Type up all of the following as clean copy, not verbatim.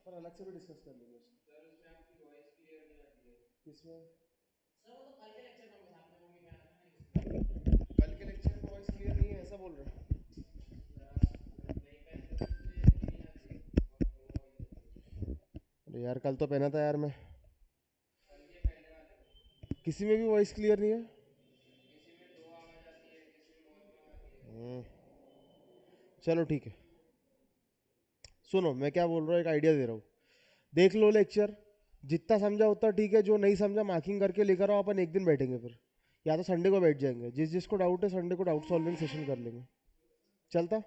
पर अलग से भी डिस्कस कर लेंगे उसको। किसमें? कल के लेक्चर में वॉइस क्लियर नहीं है ऐसा बोल रहे हैं? अरे यार कल तो पहना था यार मैं। किसी में भी वॉइस क्लियर नहीं है। हम्म, चलो ठीक है। सुनो मैं क्या बोल रहा हूँ, एक आइडिया दे रहा हूँ। देख लो लेक्चर, जितना समझा उतना ठीक है, जो नहीं समझा मार्किंग करके लेकर आओ, अपन एक दिन बैठेंगे फिर। या तो संडे को बैठ जाएंगे, जिस जिसको डाउट है संडे को डाउट सॉल्विंग सेशन कर लेंगे। चलता?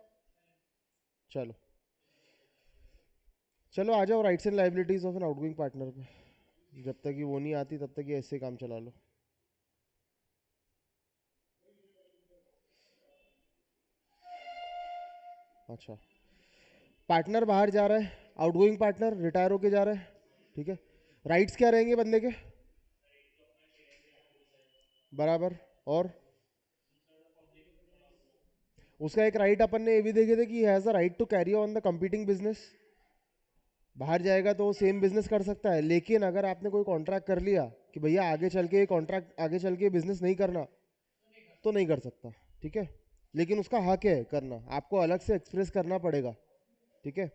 चलो। चलो आ जाओ, rights and liabilities of an outgoing partner पे। जब तक ये वो नहीं आती तब तक ये ऐसे काम चला लो। अच्छा, पार्टनर बाहर जा रहा है, आउटगोइंग पार्टनर रिटायर होके जा रहा है, ठीक है। राइट्स क्या रहेंगे बंदे के? बराबर। और उसका एक राइट अपन ने ये भी देखे थे कि has the right to carry on the competing business. बाहर जाएगा तो सेम बिजनेस कर सकता है, लेकिन अगर आपने कोई कॉन्ट्रैक्ट कर लिया कि भैया आगे चल के कॉन्ट्रैक्ट आगे चल के बिजनेस नहीं करना, तो नहीं कर सकता, ठीक है। लेकिन उसका हक है करना, आपको अलग से एक्सप्रेस करना पड़ेगा, ठीक है।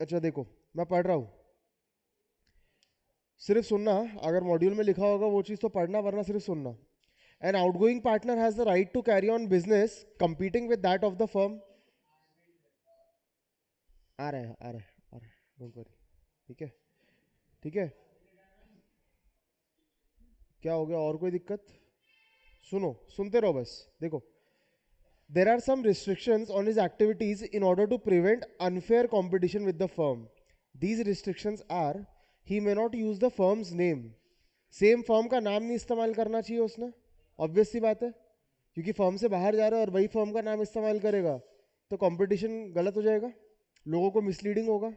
अच्छा देखो, मैं पढ़ रहा हूँ, सिर्फ सुनना। अगर मॉड्यूल में लिखा होगा वो चीज़ तो पढ़ना, वरना सिर्फ सुनना। An outgoing partner has the right to carry on business competing with that of the firm. आ रहा है आ रहा है आ रहा है, डोंट वरी, ठीक है। ठीक है, क्या हो गया, और कोई दिक्कत? सुनो, सुनते रहो बस। देखो, there are some restrictions on his activities in order to prevent unfair competition with the firm. These restrictions are, he may not use the firm's name. Same firm का नाम नहीं इस्तेमाल करना चाहिए उसने, ऑब्वियस सी बात है, क्योंकि फर्म से बाहर जा रहा है और वही फर्म का नाम इस्तेमाल करेगा तो कंपटीशन गलत हो जाएगा, लोगों को मिसलीडिंग होगा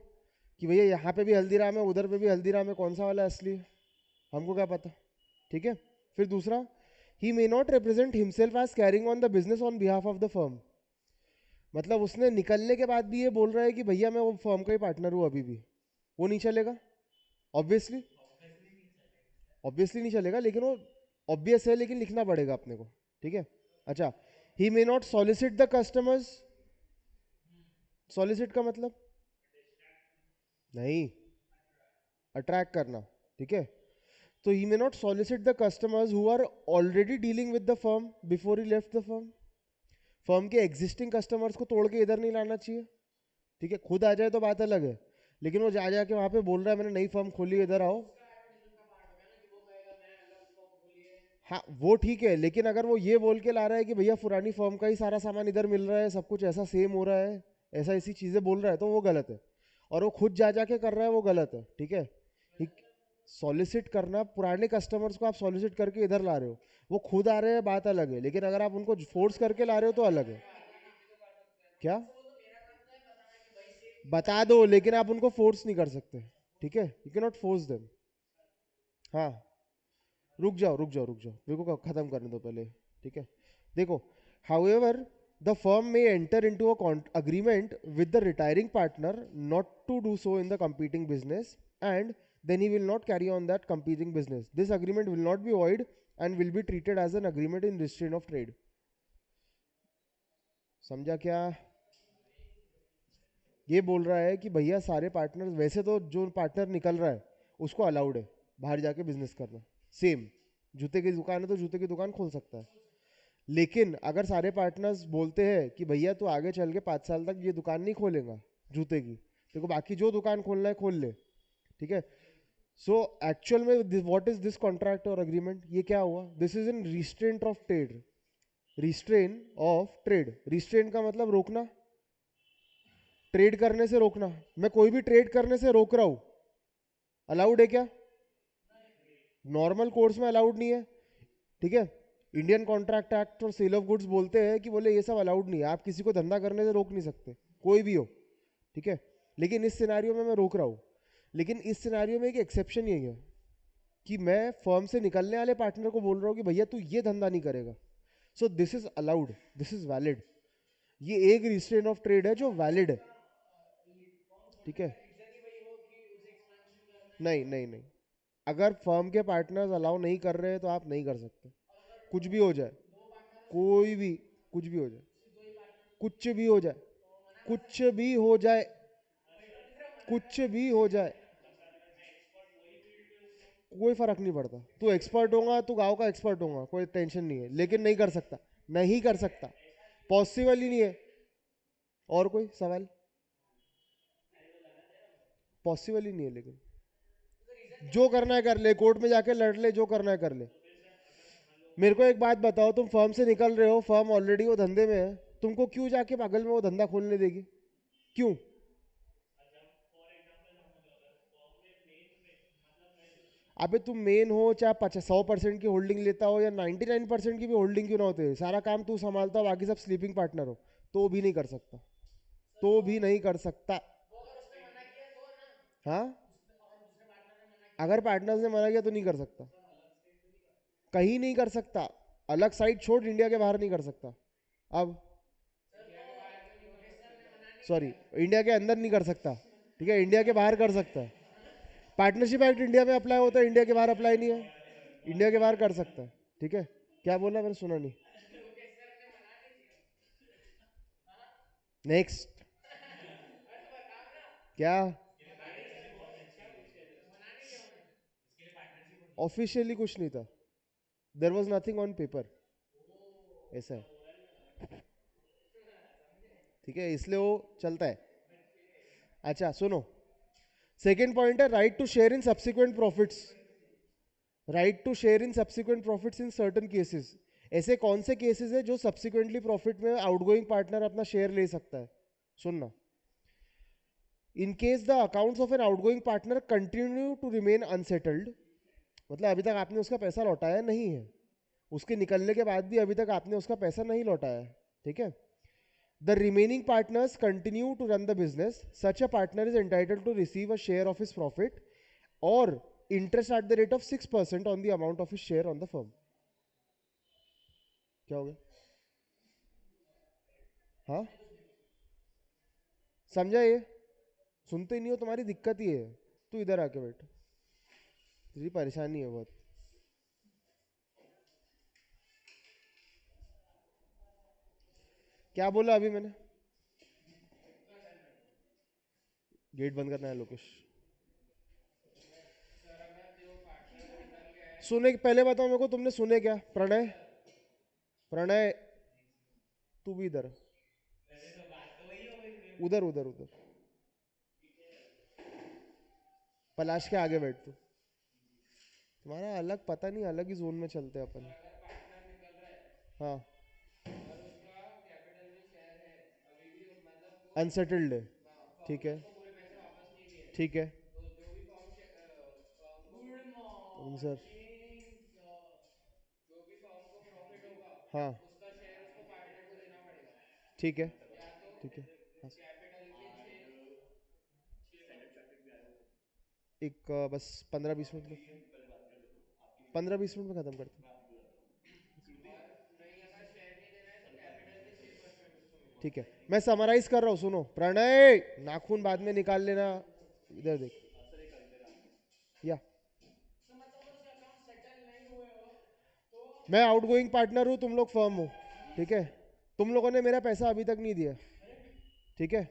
कि भैया यहाँ पे भी हल्दीराम है उधर पे भी हल्दीराम है, कौन सा वाला है असली है, हमको क्या पता, ठीक है। फिर दूसरा, he may not represent himself as carrying on the business on behalf of the firm. मतलब उसने निकलने के बाद भी ये बोल रहा है कि भैया मैं वो फर्म का ही पार्टनर हूँ अभी भी, वो नहीं चलेगा। ऑब्वियसली, ऑब्वियसली नहीं चलेगा, लेकिन वो ऑब्वियस है, लेकिन लिखना पड़ेगा अपने को, ठीक है। अच्छा, he may not solicit the customers. Solicit का मतलब? नहीं, अट्रैक्ट करना, ठीक है। तो he may not solicit the customers who are already dealing with the firm before he left the firm. Firm के एग्जिस्टिंग कस्टमर्स को तोड़ के इधर नहीं लाना चाहिए, ठीक है। खुद आ जाए तो बात अलग है, लेकिन वो जा जाके वहां पे बोल रहा है मैंने नई फर्म खोली है, इधर आओ। हाँ वो ठीक है, लेकिन अगर वो ये बोल के ला रहा है कि भैया पुरानी फर्म का ही सारा सामान इधर मिल रहा है, सब कुछ ऐसा सेम हो रहा है, ऐसा ऐसी चीजें बोल रहा है, तो वो गलत है। और वो खुद जा जाके कर रहा है, वो गलत है, ठीक है। सॉलिसिट करना, पुराने कस्टमर्स को आप सॉलिसिट करके इधर ला रहे हो, वो खुद आ रहे हैं बात अलग है, लेकिन अगर आप उनको फोर्स करके ला रहे हो तो अलग है। क्या? बता दो, लेकिन आप उनको फोर्स नहीं कर सकते, ठीक है, you can not force them. हाँ, रुक जाओ रुक जाओ रुक जाओ, मेरे को खत्म करने दो पहले, ठीक है। देखो, हाउएवर द फर्म में enter into a agreement with the retiring partner not to do so in the competing business, and then he will not carry on that competing business. This agreement will not be void and will be treated as an agreement in restraint of trade. समझा क्या? ये बोल रहा है कि भैया सारे partner, वैसे तो जो पार्टनर निकल रहा है उसको अलाउड है बाहर जाके बिजनेस करना, सेम जूते की दुकान है तो जूते की दुकान खोल सकता है। लेकिन अगर सारे पार्टनर्स बोलते हैं कि भैया तू आगे चल के 5 साल तक ये दुकान नहीं खोलेगा जूते की, देखो बाकी जो दुकान खोलना है खोल ले, ठीक है। सो एक्चुअल में व्हाट इज दिस कॉन्ट्रैक्ट और अग्रीमेंट, ये क्या हुआ? This is in restraint of trade. Restrain of trade, restrain का मतलब रोकना, ट्रेड करने से रोकना। मैं कोई भी ट्रेड करने से रोक रहा हूं, अलाउड है क्या? नॉर्मल कोर्स में अलाउड नहीं है, ठीक है। इंडियन कॉन्ट्रैक्ट एक्ट और सेल ऑफ गुड्स बोलते हैं कि बोले ये सब अलाउड नहीं है, आप किसी को धंधा करने से रोक नहीं सकते, कोई भी हो, ठीक है। लेकिन इस सिनारियो में मैं रोक रहा हूँ, लेकिन इस सिनारियो में एक एक्सेप्शन ये है कि मैं फर्म से निकलने वाले पार्टनर को बोल रहा हूँ कि भैया तू ये धंधा नहीं करेगा, so this is allowed, this is valid. ये एक रिस्ट्रेन ऑफ ट्रेड है जो वैलिड है। ठीक है, नहीं नहीं नहीं, अगर फर्म के पार्टनर्स अलाउ नहीं कर रहे हैं तो आप नहीं कर सकते, कुछ भी हो जाए, कोई भी, कुछ भी हो जाए, कुछ भी हो जाए, कुछ भी हो जाए, कुछ भी हो जाए, कोई फर्क नहीं पड़ता। तू एक्सपर्ट होगा, तू गांव का एक्सपर्ट होगा, कोई टेंशन नहीं है, लेकिन नहीं कर सकता, नहीं कर सकता, पॉसिबल ही नहीं है। और कोई सवाल? पॉसिबल ही नहीं है, लेकिन जो करना है कर ले, कोर्ट में जाके लड़ ले, जो करना है कर ले। मेरे को एक बात बताओ, तुम फर्म से निकल रहे हो, फर्म ऑलरेडी वो धंधे में है, तुमको क्यों जाके बगल में वो धंधा खोलने देगी? क्यों? अबे तुम मेन हो, चाहे 100% की होल्डिंग लेता हो या 99% की भी होल्डिंग क्यों ना होते, सारा काम तू संभालता हो, बाकी सब स्लीपिंग पार्टनर हो, तो भी नहीं कर सकता, तो भी नहीं कर सकता। हाँ, अगर पार्टनर्स ने मना किया तो नहीं कर सकता, कहीं नहीं कर सकता, अलग साइड छोड़, इंडिया के बाहर नहीं कर सकता। अब सॉरी, इंडिया के अंदर नहीं कर सकता, ठीक है, इंडिया के बाहर कर सकता है। पार्टनरशिप एक्ट इंडिया में अप्लाई होता है, इंडिया के बाहर अप्लाई नहीं है, इंडिया के बाहर कर सकता है। ठीक है, क्या बोला मैंने सुना नहीं। नेक्स्ट। क्या? ऑफिशियली कुछ नहीं था, there was nothing on paper, ऐसा है। ठीक है, इसलिए वो चलता है। अच्छा सुनो, सेकेंड पॉइंट है right to share in subsequent profits. Right to share in subsequent profits in certain cases. ऐसे कौन से केसेस है जो सब्सिक्वेंटली प्रॉफिट में आउटगोइंग पार्टनर अपना शेयर ले सकता है? सुनना, in case the accounts of an outgoing partner continue to remain unsettled, मतलब अभी तक आपने उसका पैसा लौटाया नहीं है, उसके निकलने के बाद भी अभी तक आपने उसका पैसा नहीं लौटाया है, ठीक है, the remaining partners continue to run the business, such a partner is entitled to receive a share of his profit or interest at the rate of 6% on the amount of his share on the firm. क्या हो गया? हाँ, समझा ये? सुनते ही नहीं हो, तुम्हारी दिक्कत ही है। तू इधर आके बैठ, तेरी परेशानी है बहुत। क्या बोला अभी मैंने? गेट बंद करना है लोकेश। सुने पहले बताओ मेरे को, तुमने सुने क्या? प्रणय, प्रणय, तू भी इधर, उधर उधर उधर, पलाश के आगे बैठ तू। तुम्हारा अलग पता नहीं, अलग ही जोन में चलते हैं अपन। हाँ, अनसेटल्ड है, ठीक है, ठीक है। सर, हाँ, ठीक है, ठीक है। हाँ, एक बस 15-20 मिनट में, 15-20 मिनट में खत्म करते हैं। ठीक है, मैं समराइज कर रहा हूँ, सुनो। प्रणय, नाखून बाद में निकाल लेना, इधर देख। या मैं आउटगोइंग पार्टनर हूँ, तुम लोग फर्म हो, ठीक है, तुम लोगों ने मेरा पैसा अभी तक नहीं दिया, ठीक है,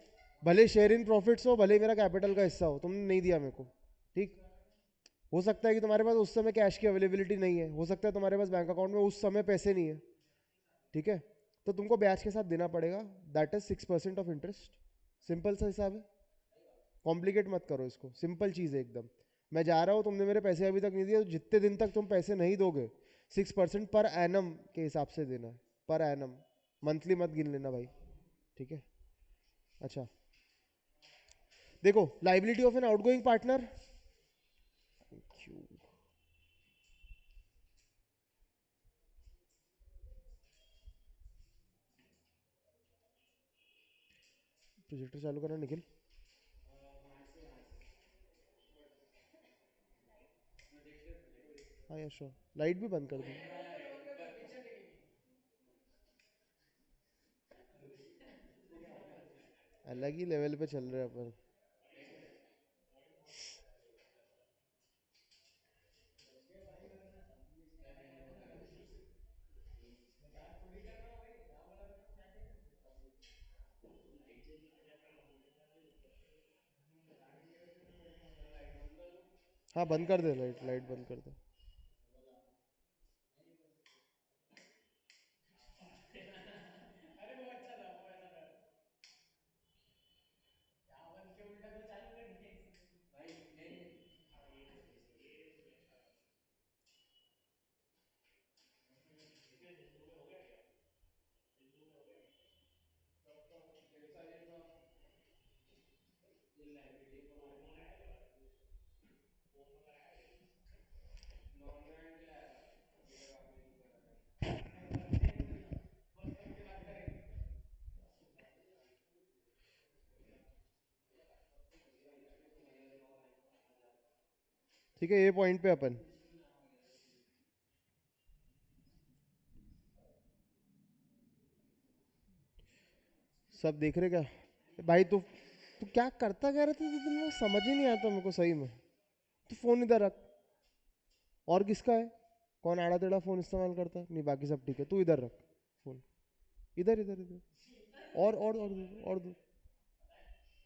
भले शेयर इन प्रॉफिट्स हो, भले मेरा कैपिटल का हिस्सा हो, तुमने नहीं दिया मेरे को, ठीक। हो सकता है कि तुम्हारे पास उस समय कैश की अवेलेबिलिटी नहीं है, हो सकता है तुम्हारे पास बैंक अकाउंट में उस समय पैसे नहीं है, ठीक है, तो तुमको ब्याज के साथ देना पड़ेगा, that is 6% of interest. Simple सा हिसाब है, कॉम्प्लिकेट मत करो इसको, सिंपल चीज़ है एकदम। मैं जा रहा हूँ, तुमने मेरे पैसे अभी तक नहीं दिए, तो जितने दिन तक तुम पैसे नहीं दोगे, 6% पर एनम के हिसाब से देना है, पर एनम, मंथली मत गिन लेना भाई, ठीक है। अच्छा, देखो, liability of an outgoing partner, projector चालू करना निखिल। हाँ या श्योर, लाइट भी बंद कर दूँ? अलग ही लेवल पे चल रहे हैं अपन। हाँ बंद कर दे, लाइट लाइट बंद कर दे। ठीक है, ये पॉइंट पे अपन सब देख रहे क्या? भाई तू क्या करता क्या रहता है दिन में, समझ ही नहीं आता मेरे को सही में। तू फोन इधर रख। और किसका है? कौन आड़ा टेढ़ा फोन इस्तेमाल करता है? नहीं, बाकी सब ठीक है, तू इधर रख फोन। इधर इधर इधर। और दूर और दूर।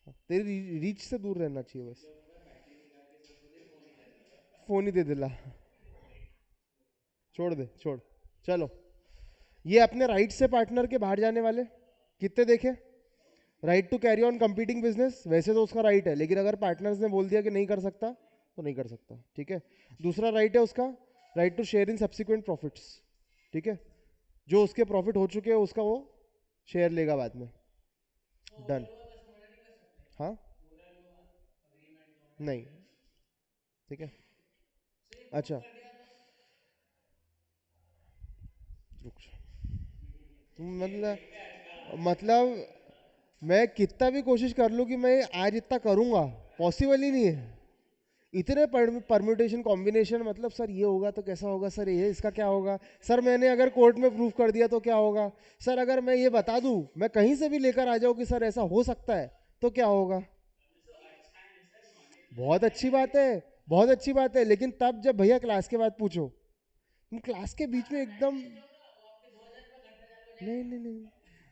हाँ, तेरी रीच से दूर रहना चाहिए बस। फोन ही दे दिला। छोड़ दे, छोड़। चलो, ये अपने राइट से पार्टनर के बाहर जाने वाले कितने देखे? Right to carry on competing business, वैसे तो उसका राइट है, लेकिन अगर पार्टनर्स ने बोल दिया कि नहीं कर सकता तो नहीं कर सकता, ठीक है। दूसरा राइट है उसका, right to share in subsequent profits, ठीक है। जो उसके प्रॉफिट हो चुके हैं उसका वो शेयर लेगा बाद में। डन। हाँ। नहीं। ठीक है। अच्छा, रुक जा। मतलब मैं कितना भी कोशिश कर लूँ कि मैं आज इतना करूँगा, पॉसिबल ही नहीं है। इतने परम्यूटेशन कॉम्बिनेशन, मतलब सर ये होगा तो कैसा होगा, सर ये इसका क्या होगा, सर मैंने अगर कोर्ट में प्रूफ कर दिया तो क्या होगा, सर अगर मैं ये बता दूं, मैं कहीं से भी लेकर आ जाऊं कि सर ऐसा हो सकता है तो क्या होगा। बहुत अच्छी बात है, बहुत अच्छी बात है, लेकिन तब जब भैया क्लास के बाद पूछो, तुम क्लास के बीच में एकदम, नहीं नहीं नहीं,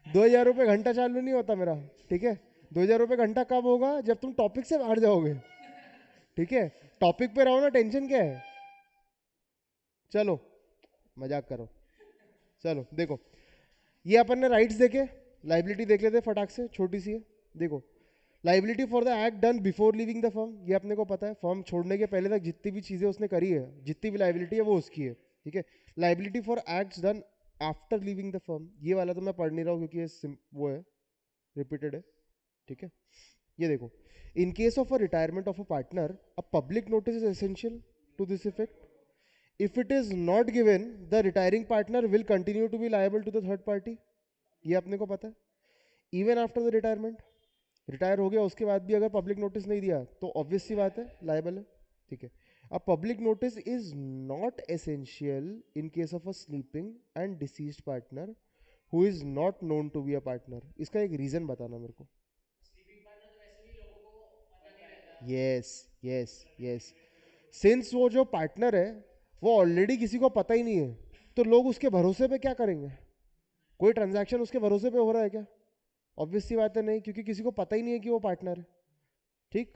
2,000 रुपये घंटा चालू नहीं होता मेरा, ठीक है। 2,000 रुपये घंटा कब होगा? जब तुम टॉपिक से बाहर जाओगे, ठीक है। टॉपिक पे रहो ना, टेंशन क्या है। चलो, मजाक करो। चलो देखो, ये अपन ने राइट्स देखे, लाइबिलिटी देख लेते फटाक से, छोटी सी है। देखो, liability for the act done before living the firm, ये अपने को पता है, फर्म छोड़ने के पहले तक जितनी भी चीज़ें उसने करी है, जितनी भी लाइबिलिटी है वो उसकी है, ठीक है। Liability for acts done after living the firm, ये वाला तो मैं पढ़ नहीं रहा हूँ क्योंकि ये वो है, रिपीटेड है, ठीक है। ये देखो, in case of a retirement of a partner, a public notice is essential to this effect. If it is not given, the retiring partner will continue to be liable to the third party, ये अपने को पता है। Even after the retirement, retire हो गया उसके बाद भी अगर पब्लिक नोटिस नहीं दिया तो ऑब्वियस सी बात है, लाइबल है, ठीक है। अब public notice is not essential in case of a sleeping and deceased partner who is not known to be a partner, इसका एक रीजन बताना मेरे को। यस यस यस, सिंस वो जो पार्टनर है वो ऑलरेडी किसी को पता ही नहीं है, तो लोग उसके भरोसे पे क्या करेंगे? कोई ट्रांजैक्शन उसके भरोसे पे हो रहा है क्या? ऑब्वियस सी बात है नहीं, क्योंकि किसी को पता ही नहीं है कि वो पार्टनर है, ठीक।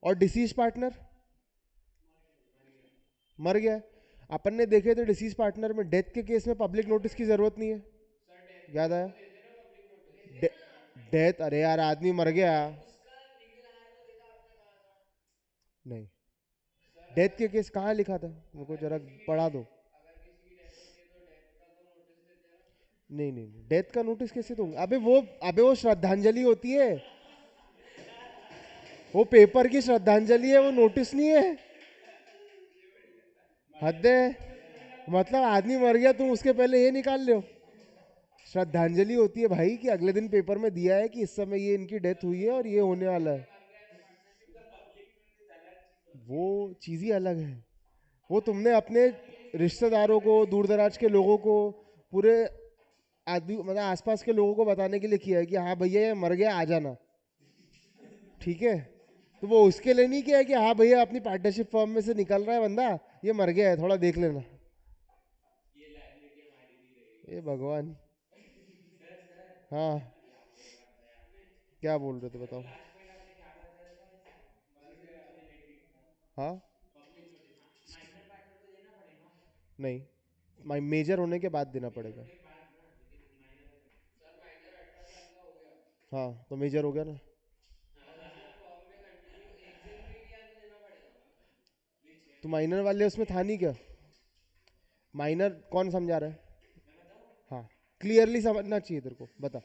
और डिसीज पार्टनर मर गया है। अपन ने देखे थे डिसीज पार्टनर में डेथ के केस में पब्लिक नोटिस की जरूरत नहीं है, याद आया? डेथ, अरे यार आदमी मर गया। नहीं, डेथ के केस कहाँ लिखा था, मेरे को जरा पढ़ा दो। नहीं नहीं नहीं, डेथ का नोटिस कैसे दूंगा? अबे वो श्रद्धांजलि होती है, वो पेपर की श्रद्धांजलि है, वो नोटिस नहीं है। हद है, मतलब आदमी मर गया तुम उसके पहले ये निकाल लो। श्रद्धांजलि होती है भाई कि अगले दिन पेपर में दिया है कि इस समय ये इनकी डेथ हुई है और ये होने वाला है, वो चीज़ ही अलग है। वो तुमने अपने रिश्तेदारों को, दूर दराज के लोगों को, पूरे आदमी मतलब आसपास के लोगों को बताने के लिए किया है कि हाँ भैया ये मर गया, आ जाना, ठीक है। तो वो उसके लिए नहीं किया है कि हाँ भैया अपनी पार्टनरशिप फर्म में से निकल रहा है बंदा, ये मर गया है, थोड़ा देख लेना। ये भगवान। हाँ, क्या बोल रहे थे बताओ। हाँ, नहीं, मेजर होने के बाद देना पड़ेगा। हाँ, तो मेजर हो गया ना। तो माइनर वाले उसमें था नहीं क्या? माइनर कौन समझा रहा है? हाँ, क्लियरली समझना चाहिए तेरे को, बता।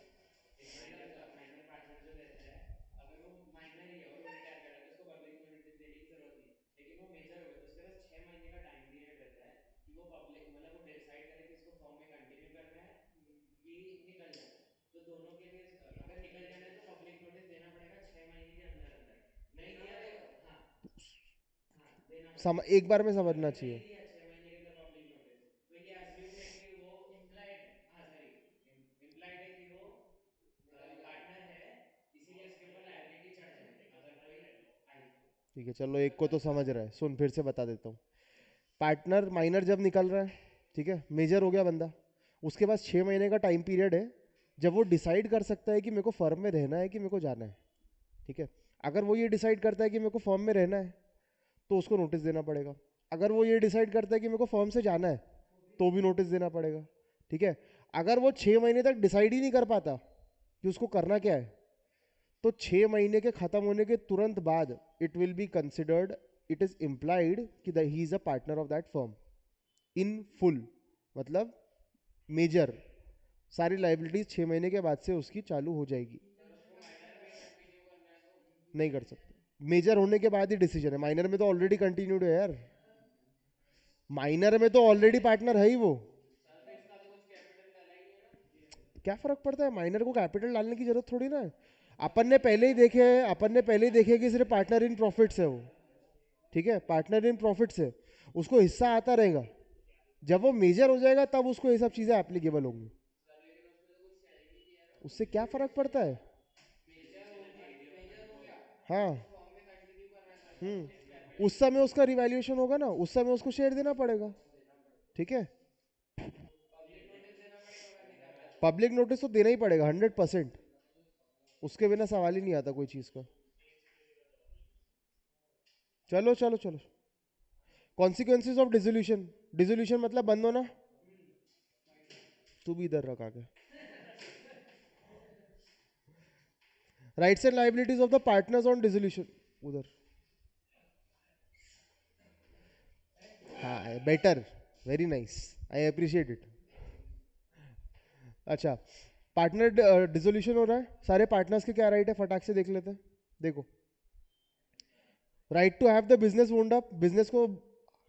एक बार में समझना चाहिए। ठीक है, चलो एक को तो समझ रहा है, सुन फिर से बता देता हूँ। पार्टनर माइनर जब निकल रहा है, ठीक है, मेजर हो गया बंदा, उसके पास 6 महीने का टाइम पीरियड है जब वो डिसाइड कर सकता है कि मेरे को फर्म में रहना है कि मेरे को जाना है। ठीक है, अगर वो ये डिसाइड करता है कि मेरे को फर्म में रहना है तो उसको नोटिस देना पड़ेगा। अगर वो ये डिसाइड करता है कि मेरे को फर्म से जाना है तो भी नोटिस देना पड़ेगा। ठीक है, अगर वो 6 महीने तक डिसाइड ही नहीं कर पाता कि उसको करना क्या है, तो 6 महीने के खत्म होने के तुरंत बाद it will be considered, it is implied कि he is a partner of that firm in full. मतलब मेजर सारी लाइबिलिटीज 6 महीने के बाद से उसकी चालू हो जाएगी। नहीं कर सकते, मेजर होने के बाद ही डिसीजन है। माइनर में तो ऑलरेडी कंटिन्यूड है यार, माइनर में तो ऑलरेडी पार्टनर है ही वो। क्या फर्क पड़ता है, माइनर को कैपिटल डालने की जरूरत थोड़ी ना है। अपन ने पहले ही देखे कि सिर्फ पार्टनर इन प्रॉफिट्स है वो। ठीक है, पार्टनर इन प्रॉफिट्स है, उसको हिस्सा आता रहेगा। जब वो मेजर हो जाएगा तब उसको ये सब चीजें एप्लीकेबल होंगी। उससे क्या फर्क पड़ता है? हाँ। उस समय उसका रिवैल्यूएशन होगा ना, उस समय उसको शेयर देना पड़ेगा। ठीक है, पब्लिक नोटिस तो देना ही पड़ेगा 100%। उसके बिना सवाल ही नहीं आता कोई चीज का। चलो चलो चलो, कॉन्सिक्वेंसेज ऑफ डिसोल्यूशन। डिसोल्यूशन मतलब बंद होना। तू भी इधर रखा के। Rights and liabilities of the partners on dissolution. उधर। हाँ, better, very nice, I appreciate it. अच्छा, पार्टनर डिसोल्यूशन हो रहा है, सारे पार्टनर्स के क्या राइट है फटाक से देख लेते हैं। देखो, right to have the business wound up, business को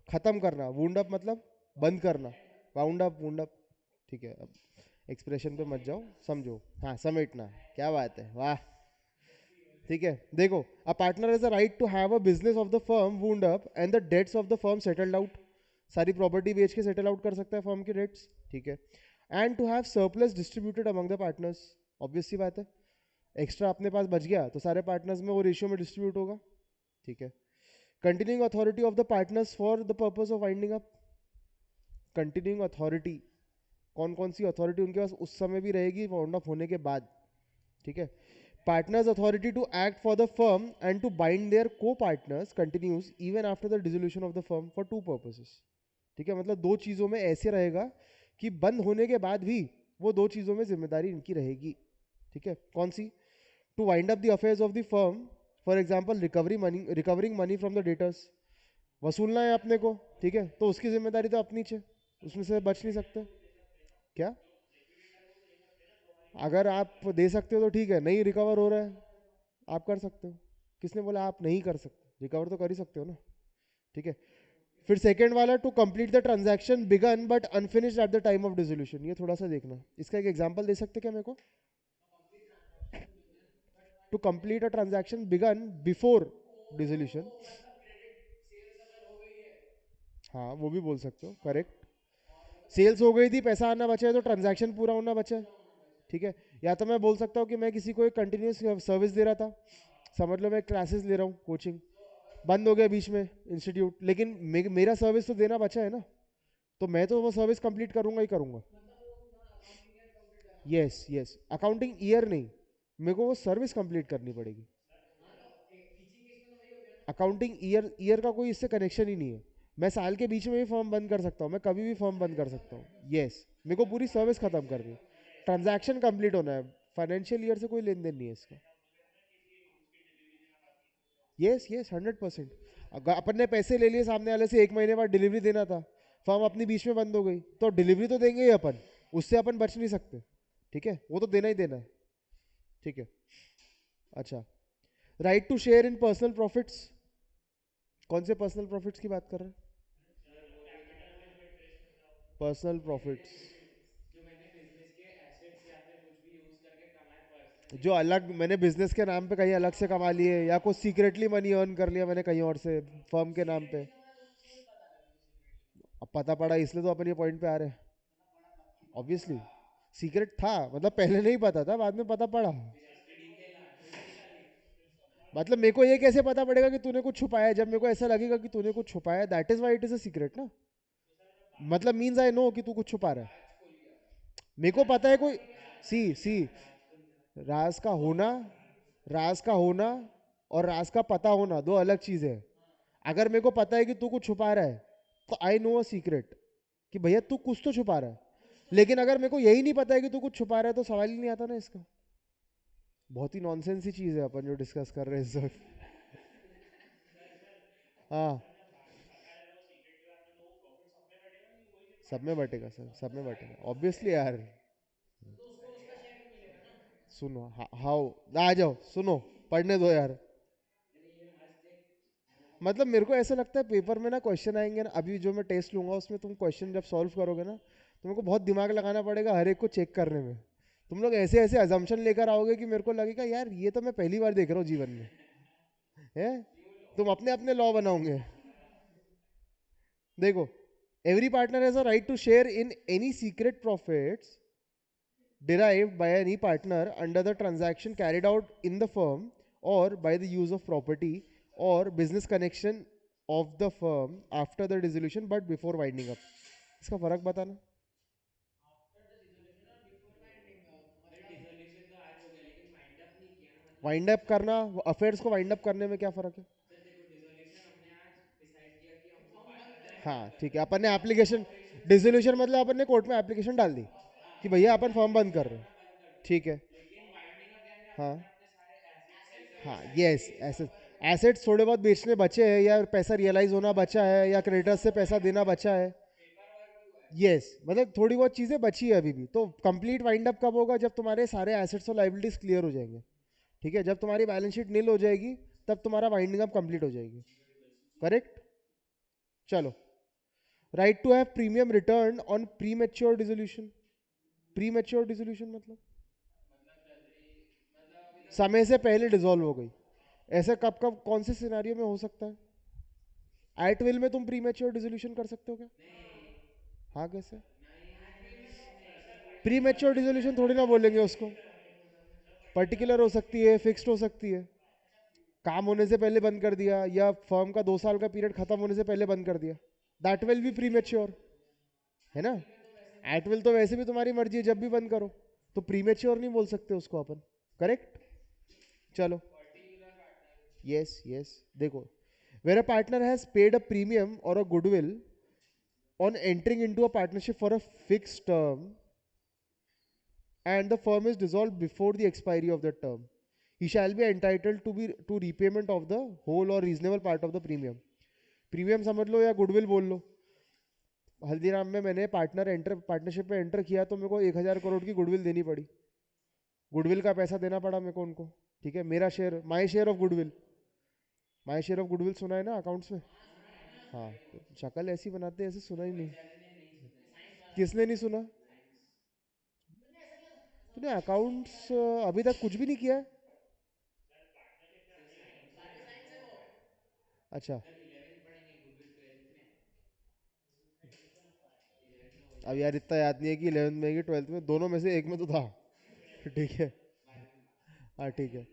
खत्म करना, वुंड अप मतलब बंद करना, वाउंड अप वुंड अप। ठीक है, अब एक्सप्रेशन पे मत जाओ, समझो। हाँ, समेटना, क्या बात है, वाह। ठीक है, देखो, a partner has a right to have a business of the firm wound up and the debts of the firm settled out. सारी प्रॉपर्टी बेच के सेटल आउट कर सकता है फर्म की डेट्स। ठीक है, and to have surplus distributed among the partners. Obvious सी बात है, एक्स्ट्रा अपने पास बच गया तो सारे पार्टनर्स में वो रेशियो में डिस्ट्रीब्यूट होगा। ठीक है, continuing authority of the partners for the purpose of winding up. Continuing authority, कौन कौन सी अथॉरिटी उनके पास उस समय भी रहेगी वाउंड अप होने के बाद। ठीक है, partners authority to act for the firm and to bind their co partners continues even after the dissolution of the firm for two purposes. ठीक है, मतलब दो चीजों में ऐसे रहेगा कि बंद होने के बाद भी वो दो चीजों में जिम्मेदारी इनकी रहेगी। ठीक है, कौन सी? To wind up the affairs of the firm, for example recovering money from the debtors. वसूलना है अपने को, ठीक है, तो उसकी जिम्मेदारी तो अपनी है, उसमें से बच नहीं सकते। क्या? अगर आप दे सकते हो तो ठीक है, नहीं रिकवर हो रहा है आप कर सकते हो। किसने बोला आप नहीं कर सकते? रिकवर तो कर ही सकते हो ना। ठीक है, फिर सेकंड वाला, to complete the transaction begun but unfinished at the time of dissolution. ये थोड़ा सा देखना, इसका एक एग्जांपल दे सकते क्या मेरे को? To complete a transaction begun before dissolution. हाँ, वो भी बोल सकते हो, करेक्ट। सेल्स हो गई थी, पैसा आना बचा है, तो ट्रांजैक्शन पूरा होना बचा है। ठीक है, या तो मैं बोल सकता हूँ कि मैं किसी को एक कंटिन्यूस सर्विस दे रहा था, समझ लो मैं क्लासेस ले रहा हूँ, कोचिंग बंद हो गया बीच में इंस्टीट्यूट, लेकिन मेरा सर्विस तो देना बचा है ना, तो मैं तो वो सर्विस कंप्लीट करूंगा ही करूंगा। यस यस, अकाउंटिंग ईयर नहीं, मेरे को वो सर्विस कंप्लीट करनी पड़ेगी। अकाउंटिंग ईयर ईयर का कोई इससे कनेक्शन ही नहीं है। मैं साल के बीच में भी फॉर्म बंद कर सकता हूँ, मैं कभी भी फॉर्म बंद कर सकता हूँ। यस, मेरे को पूरी सर्विस खत्म करनी है, ट्रांजैक्शन कंप्लीट होना है, फाइनेंशियल ईयर से कोई लेन देन नहीं है इसका। Yes yes 100%। अगर अपन ने पैसे ले लिए सामने वाले से, 1 महीने बाद डिलीवरी देना था, फर्म अपनी बीच में बंद हो गई, तो डिलीवरी तो देंगे ही अपन, उससे अपन बच नहीं सकते। ठीक है, वो तो देना ही देना है। ठीक है। अच्छा, right to share in personal profits. कौन से पर्सनल प्रॉफिट्स की बात कर रहे हैं? पर्सनल प्रॉफिट्स जो अलग मैंने बिजनेस के नाम पे कहीं अलग से कमा लिए, या कुछ सीक्रेटली मनी अर्न कर लिया मैंने कहीं और से फर्म के नाम पे। अब पता पड़ा इसलिए तो अपन ये पॉइंट पे आ रहे हैं। ऑब्वियसली सीक्रेट था, मतलब पहले नहीं पता था, बाद में पता पड़ा। मतलब मेरे को ये कैसे पता पड़ेगा कि तूने कुछ छुपाया है? जब मेरे को ऐसा लगेगा कि तूने कुछ छुपाया, that is why it is a secret ना। मतलब मीन्स आई नो कि तू कुछ छुपा रहा है। मेरे को पता है कोई, सी सी, राज का होना, राज का होना और राज का पता होना दो अलग चीजें हैं। अगर मेरे को पता है कि तू कुछ छुपा रहा है, तो आई नो अ सीक्रेट कि भैया तू कुछ तो छुपा रहा है। लेकिन अगर मेरे को यही नहीं पता है कि तू कुछ छुपा रहा है, तो सवाल ही नहीं आता ना इसका। बहुत ही नॉनसेंस ही चीज है अपन जो डिस्कस कर रहे हैं इस वक्त। हाँ, सब में बटेगा सर, सब में बटेगा ऑब्वियसली यार। सुनो, हाउ, आ जाओ सुनो, पढ़ने दो यार। मतलब मेरे को ऐसा लगता है पेपर में ना क्वेश्चन आएंगे ना, अभी जो मैं टेस्ट लूंगा उसमें तुम क्वेश्चन जब सॉल्व करोगे ना, तो मेरे को बहुत दिमाग लगाना पड़ेगा हर एक को चेक करने में। तुम लोग ऐसे ऐसे अजम्पशन लेकर आओगे कि मेरे को लगेगा यार ये तो मैं पहली बार देख रहा हूँ जीवन में। है, तुम अपने अपने लॉ बनाओगे। देखो, every partner has a right to share in any secret profits derived by any partner under the transaction carried out in the firm, or by the use of property or business connection of the firm after the dissolution but before winding up. इसका फर्क बताना। Wind up करना, affairs को wind up करने में क्या फर्क है? हाँ ठीक है, अपन ने एप्लीकेशन, डिसोल्यूशन मतलब अपन ने कोर्ट में एप्लीकेशन डाल दी कि भैया अपन फॉर्म बंद कर रहे हैं। ठीक है। हाँ हाँ, यस, एसेट, एसेट्स थोड़े बहुत बेचने बचे हैं, या पैसा रियलाइज होना बचा है, या क्रेडिटर्स से पैसा देना बचा है। यस, मतलब थोड़ी बहुत चीजें बची है अभी भी। तो कंप्लीट वाइंड अप कब होगा? जब तुम्हारे सारे एसेट्स और लाइबिलिटीज क्लियर हो जाएंगे। ठीक है, जब तुम्हारी बैलेंस शीट नील हो जाएगी, तब तुम्हारा वाइंडिंग अप कंप्लीट हो जाएगी। करेक्ट। चलो, right to have premium return on premature dissolution. Premature dissolution मतलब समय से पहले डिसॉल्व हो गई। ऐसे कब कब कौन से सिनेरियो में हो सकता है? एट विल में तुम प्री मेच्योर डिसोल्यूशन कर सकते हो क्या? हाँ, कैसे? प्री मेच्योर डिसोल्यूशन थोड़ी ना बोलेंगे उसको, पर्टिकुलर हो सकती है, फिक्स्ड हो सकती है। काम होने से पहले बंद कर दिया, या फर्म का 2 साल का पीरियड खत्म होने से पहले बंद कर दिया, that will be pre mature, है ना। एट विल तो वैसे भी तुम्हारी मर्जी है, जब भी बंद करो। तो प्री मेच्योर नहीं बोल सकते उसको अपन। करेक्ट। चलो, यस यस, देखो, where a partner has paid a premium or a goodwill on entering into a partnership for a fixed term and the firm is dissolved before the expiry of the term, he shall be entitled to repayment of the whole or reasonable part of the premium. Premium समझ लो या goodwill बोल लो। हल्दीराम में मैंने partnership में enter किया, तो मेरे को 1,000 करोड़ की गुडविल देनी पड़ी। गुडविल का पैसा देना पड़ा मेरे को उनको। ठीक है, मेरा share, my share of goodwill. My share of goodwill सुना है ना अकाउंट्स में? हाँ, तो शक्ल ऐसी बनाते हैं, ऐसे सुना ही नहीं। किसने नहीं सुना? तूने अकाउंट्स अभी तक कुछ भी नहीं किया है? अच्छा, अब यार इतना याद नहीं है कि 11th में कि 12th में, दोनों में से एक में तो था। ठीक है। हाँ ठीक है,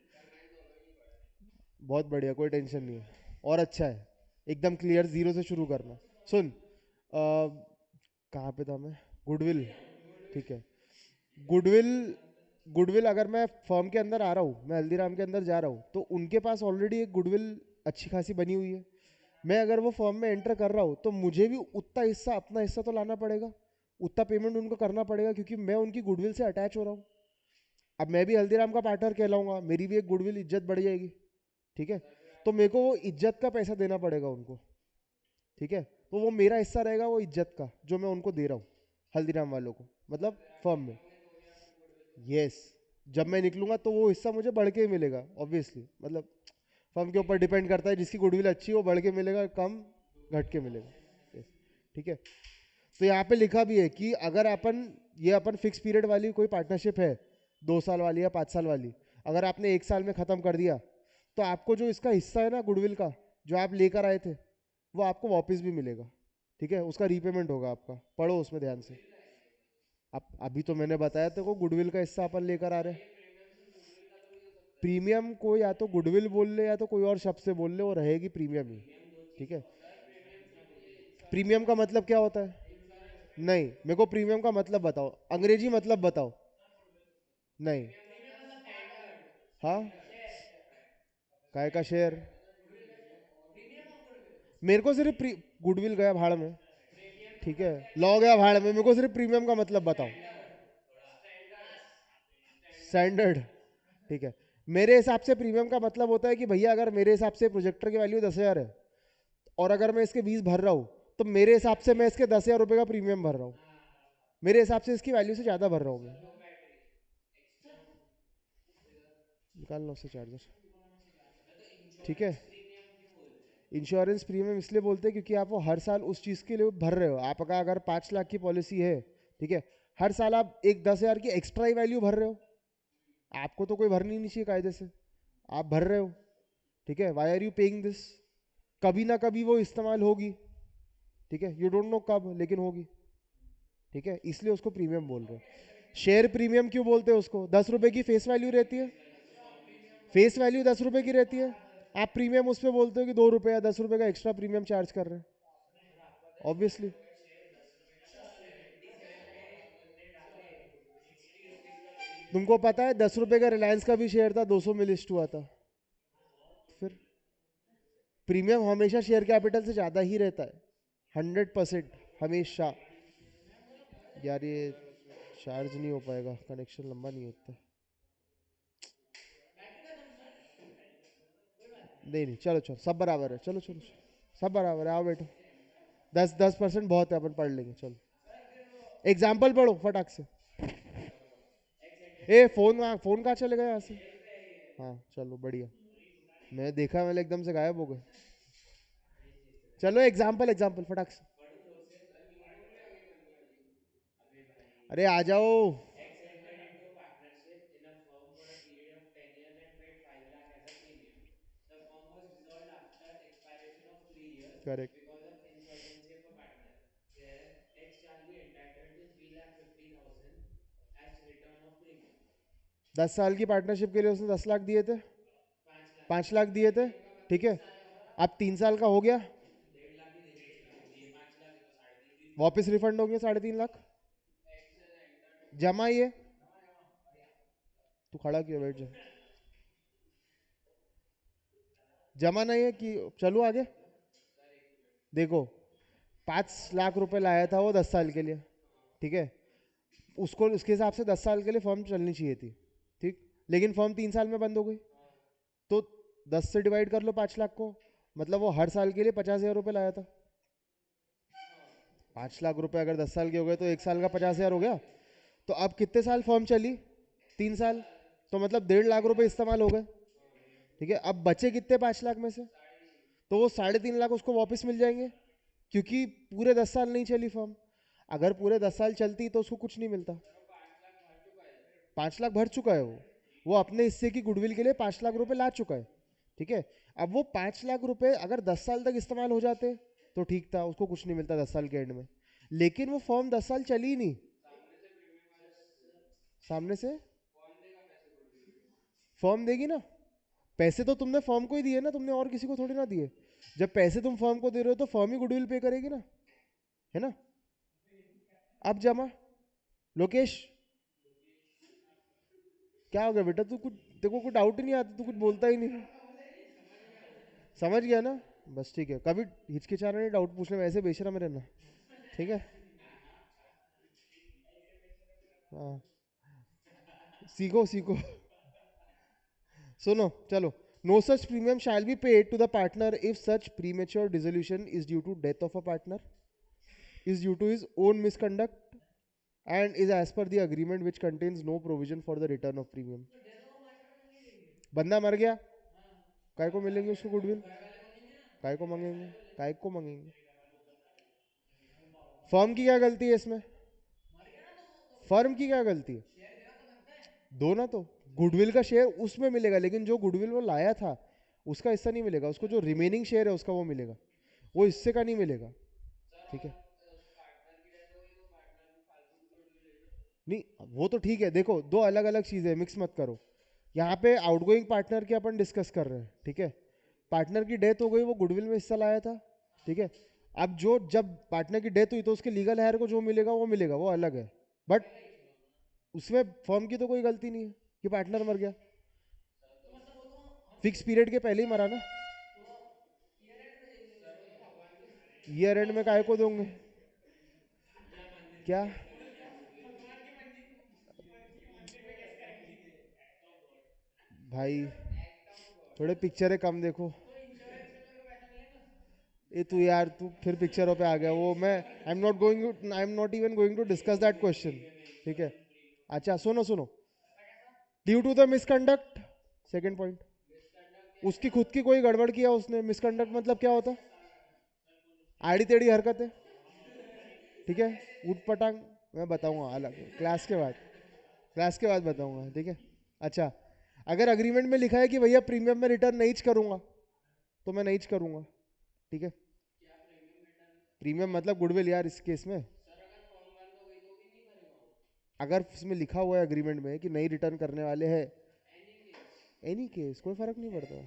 बहुत बढ़िया, कोई टेंशन नहीं है। और अच्छा है, एकदम क्लियर, जीरो से शुरू करना। सुन, कहाँ पे था मैं? गुडविल। ठीक है, गुडविल, गुडविल अगर मैं फर्म के अंदर आ रहा हूँ, मैं हल्दीराम के अंदर जा रहा हूँ, तो उनके पास ऑलरेडी एक गुडविल अच्छी खासी बनी हुई है, मैं अगर वो फर्म में एंटर कर रहा हूँ तो मुझे भी उतना हिस्सा, अपना हिस्सा तो लाना पड़ेगा, उतना पेमेंट उनको करना पड़ेगा, क्योंकि मैं उनकी गुडविल से अटैच हो रहा हूँ। अब मैं भी हल्दीराम का पार्टनर कहलाऊंगा, मेरी भी एक गुडविल, इज्जत बढ़ जाएगी। ठीक है, तो मेरे को वो इज्जत का पैसा देना पड़ेगा उनको। ठीक है, तो वो मेरा हिस्सा रहेगा वो इज्जत का, जो मैं उनको दे रहा हूँ हल्दीराम वालों को, मतलब फर्म में। यस, जब मैं निकलूंगा तो वो हिस्सा मुझे बढ़ के ही मिलेगा ऑब्वियसली, मतलब फर्म के ऊपर डिपेंड करता है, जिसकी गुडविल अच्छी है वो बढ़ के मिलेगा, कम घट के मिलेगा। Yes, ठीक है। तो यहाँ पे लिखा भी है कि अगर अपन, ये अपन फिक्स पीरियड वाली कोई पार्टनरशिप है, 2 साल वाली या 5 साल वाली, अगर आपने 1 साल में ख़त्म कर दिया तो आपको जो इसका हिस्सा है ना गुडविल का, जो आप लेकर आए थे, वो आपको वापस भी मिलेगा। ठीक है, उसका रीपेमेंट होगा आपका, पढ़ो उसमें ध्यान से। अब अभी तो मैंने बताया तेरे को, गुडविल का हिस्सा अपन लेकर आ रहे हैं। प्रीमियम को या तो गुडविल बोल ले या तो कोई और शब्द से बोल ले, वो रहेगी प्रीमियम ही। ठीक है, प्रीमियम का मतलब क्या होता है? नहीं, मेरे को प्रीमियम का मतलब बताओ, अंग्रेजी मतलब बताओ। नहीं। हाँ, काय का शेयर? मेरे को सिर्फ गुडविल गया भाड़ में। ठीक है, लॉ गया भाड़ में, मेरे को सिर्फ प्रीमियम का मतलब बताओ। स्टैंडर्ड। ठीक है, मेरे हिसाब से प्रीमियम का मतलब होता है कि भैया अगर मेरे हिसाब से प्रोजेक्टर की वैल्यू 10,000 है और अगर मैं इसके 20 भर रहा हूँ, तो मेरे हिसाब से मैं इसके 10,000 रुपये का प्रीमियम भर रहा हूँ। मेरे हिसाब से इसकी वैल्यू से ज़्यादा भर रहा हूँ मैं। निकाल लो उससे चार्जर। ठीक है, इंश्योरेंस प्रीमियम इसलिए बोलते हैं क्योंकि आप वो हर साल उस चीज़ के लिए भर रहे हो। आपका अगर 5 लाख की पॉलिसी है, ठीक है, हर साल आप एक 10,000 की एक्स्ट्रा ही वैल्यू भर रहे हो। आपको तो कोई भरनी नहीं चाहिए कायदे से, आप भर रहे हो। ठीक है, why are you paying this? कभी ना कभी वो इस्तेमाल होगी। ठीक है, यू डोंट नो कब, लेकिन होगी। ठीक है, इसलिए उसको प्रीमियम बोल रहे हैं। शेयर प्रीमियम क्यों बोलते हैं उसको? 10 रुपए की फेस वैल्यू रहती है, फेस वैल्यू 10 रुपए की रहती है। आप प्रीमियम उस पर बोलते हो कि 2 रुपए या 10 रुपए का एक्स्ट्रा प्रीमियम चार्ज कर रहे हैं, ऑब्वियसली। तुमको पता है 10 रुपए का रिलायंस का भी शेयर था, 200 में लिस्ट हुआ था। फिर प्रीमियम हमेशा शेयर कैपिटल से ज़्यादा ही रहता है, 100%, हमेशा। यार ये चार्ज नहीं हो पाएगा, कनेक्शन लंबा नहीं होता। नहीं नहीं, चलो चलो, सब बराबर है, चलो चलो चलो, सब बराबर है, आओ बैठो। 10% बहुत है, अपन पढ़ लेंगे, चलो। एग्जाम्पल पढ़ो फटाक से। ए फोन, फोन कहाँ चले गए यहाँ से? हाँ चलो बढ़िया, मैं देखा, मैंने एकदम से गायब हो गए। चलो एग्जाम्पल, एग्जाम्पल फटाक से। अरे आ जाओ। करेक्ट। 10 साल की पार्टनरशिप के लिए उसने 10 लाख दिए थे, 5 लाख दिए थे। ठीक है, अब 3 साल का हो गया, वापस रिफंड होंगे 3.5 लाख। जमा ही है। तू खड़ा क्यों, बैठ जा। जमा नहीं है कि, चलो आगे। देखो, 5 लाख रुपए लाया था वो 10 साल के लिए। ठीक है, उसको उसके हिसाब से 10 साल के लिए फर्म चलनी चाहिए थी। ठीक, लेकिन फर्म 3 साल में बंद हो गई, तो 10 से डिवाइड कर लो 5 लाख को, मतलब वो हर साल के लिए 50,000 रुपये लाया था। 5 लाख रुपए अगर 10 साल के हो गए तो 1 साल का 50,000 हो गया। तो अब कितने साल फर्म चली? 3 साल, तो मतलब 1.5 लाख रुपए इस्तेमाल हो गए। ठीक है, अब बचे कितने 5 लाख में से? तो वो 3.5 लाख उसको वापस मिल जाएंगे, क्योंकि पूरे 10 साल नहीं चली फर्म। अगर पूरे 10 साल चलती तो उसको कुछ नहीं मिलता। 5 लाख भर चुका है वो अपने हिस्से की गुडविल के लिए 5 लाख रुपए ला चुका है। ठीक है, अब वो 5 लाख रुपए अगर 10 साल तक इस्तेमाल हो जाते तो ठीक था, उसको कुछ नहीं मिलता 10 साल के एंड में। लेकिन वो फर्म 10 साल चली ही नहीं। सामने से फर्म देगी ना, पैसे तो तुमने फर्म को ही दिए ना, तुमने और किसी को थोड़ी ना दिए। जब पैसे तुम फर्म को दे रहे हो तो फर्म ही गुडविल पे करेगी ना, है ना? अब जमा। लोकेश, क्या हो गया बेटा? तू कुछ, तेरे को कुछ डाउट ही नहीं आता, तू कुछ बोलता ही नहीं। समझ गया ना? बस ठीक है, कभी हिचकिचाना नहीं, डाउट पूछने में ऐसे बेशरम रहना, ठीक है? हाँ, सीखो सीखो। सुनो, चलो। No such premium shall be paid to the partner if such premature dissolution is due to death of a partner, is due to his own misconduct, and is as per the agreement which contains no provision for the return of premium. बंदा मर गया, काय को मिलेंगे उसको goodwill? काय को मांगेंगे? काय को मांगेंगे? फर्म की क्या गलती है इसमें? फर्म की क्या गलती है? दो ना तो। गुडविल का शेयर उसमें मिलेगा, लेकिन जो गुडविल वो लाया था उसका हिस्सा नहीं मिलेगा उसको, जो रिमेनिंग शेयर है उसका वो मिलेगा, वो हिस्से का नहीं मिलेगा। ठीक है? नहीं, वो तो ठीक है, देखो दो अलग अलग चीजें मिक्स मत करो। यहाँ पे आउटगोइंग पार्टनर की अपन डिस्कस कर रहे हैं, ठीक है? पार्टनर की डेथ हो गई, वो गुडविल में हिस्सा लाया था, ठीक है? अब जो जब पार्टनर की डेथ हुई तो उसके लीगल हायर को जो मिलेगा वो मिलेगा, वो अलग है। बट उसमें फर्म की तो कोई गलती नहीं है कि पार्टनर मर गया। फिक्स पीरियड के पहले ही मरा ना। ईयर एंड में काय को दोगे? क्या? भाई थोड़े पिक्चरें कम देखो। ये तू यार, तू फिर पिक्चरों पे आ गया। वो मैं I am not even going to discuss that question, ठीक है? अच्छा सुनो सुनो। Due to the misconduct, second point, उसकी खुद की कोई गड़बड़ किया उसने। मिसकंडक्ट मतलब क्या होता? आड़ी टेढ़ी हरकत है, ठीक है? उठ पटांग, मैं बताऊंगा अलग क्लास के बाद बताऊंगा, ठीक है? अच्छा, अगर अग्रीमेंट में लिखा है कि भैया प्रीमियम में रिटर्न नहीं करूंगा, तो मैं नहीं करूंगा, ठीक है? प्रीमियम मतलब गुडविल यार इस केस में। अगर उसमें लिखा हुआ है अग्रीमेंट में कि नहीं रिटर्न करने वाले हैं, एनी केस कोई फर्क नहीं पड़ता,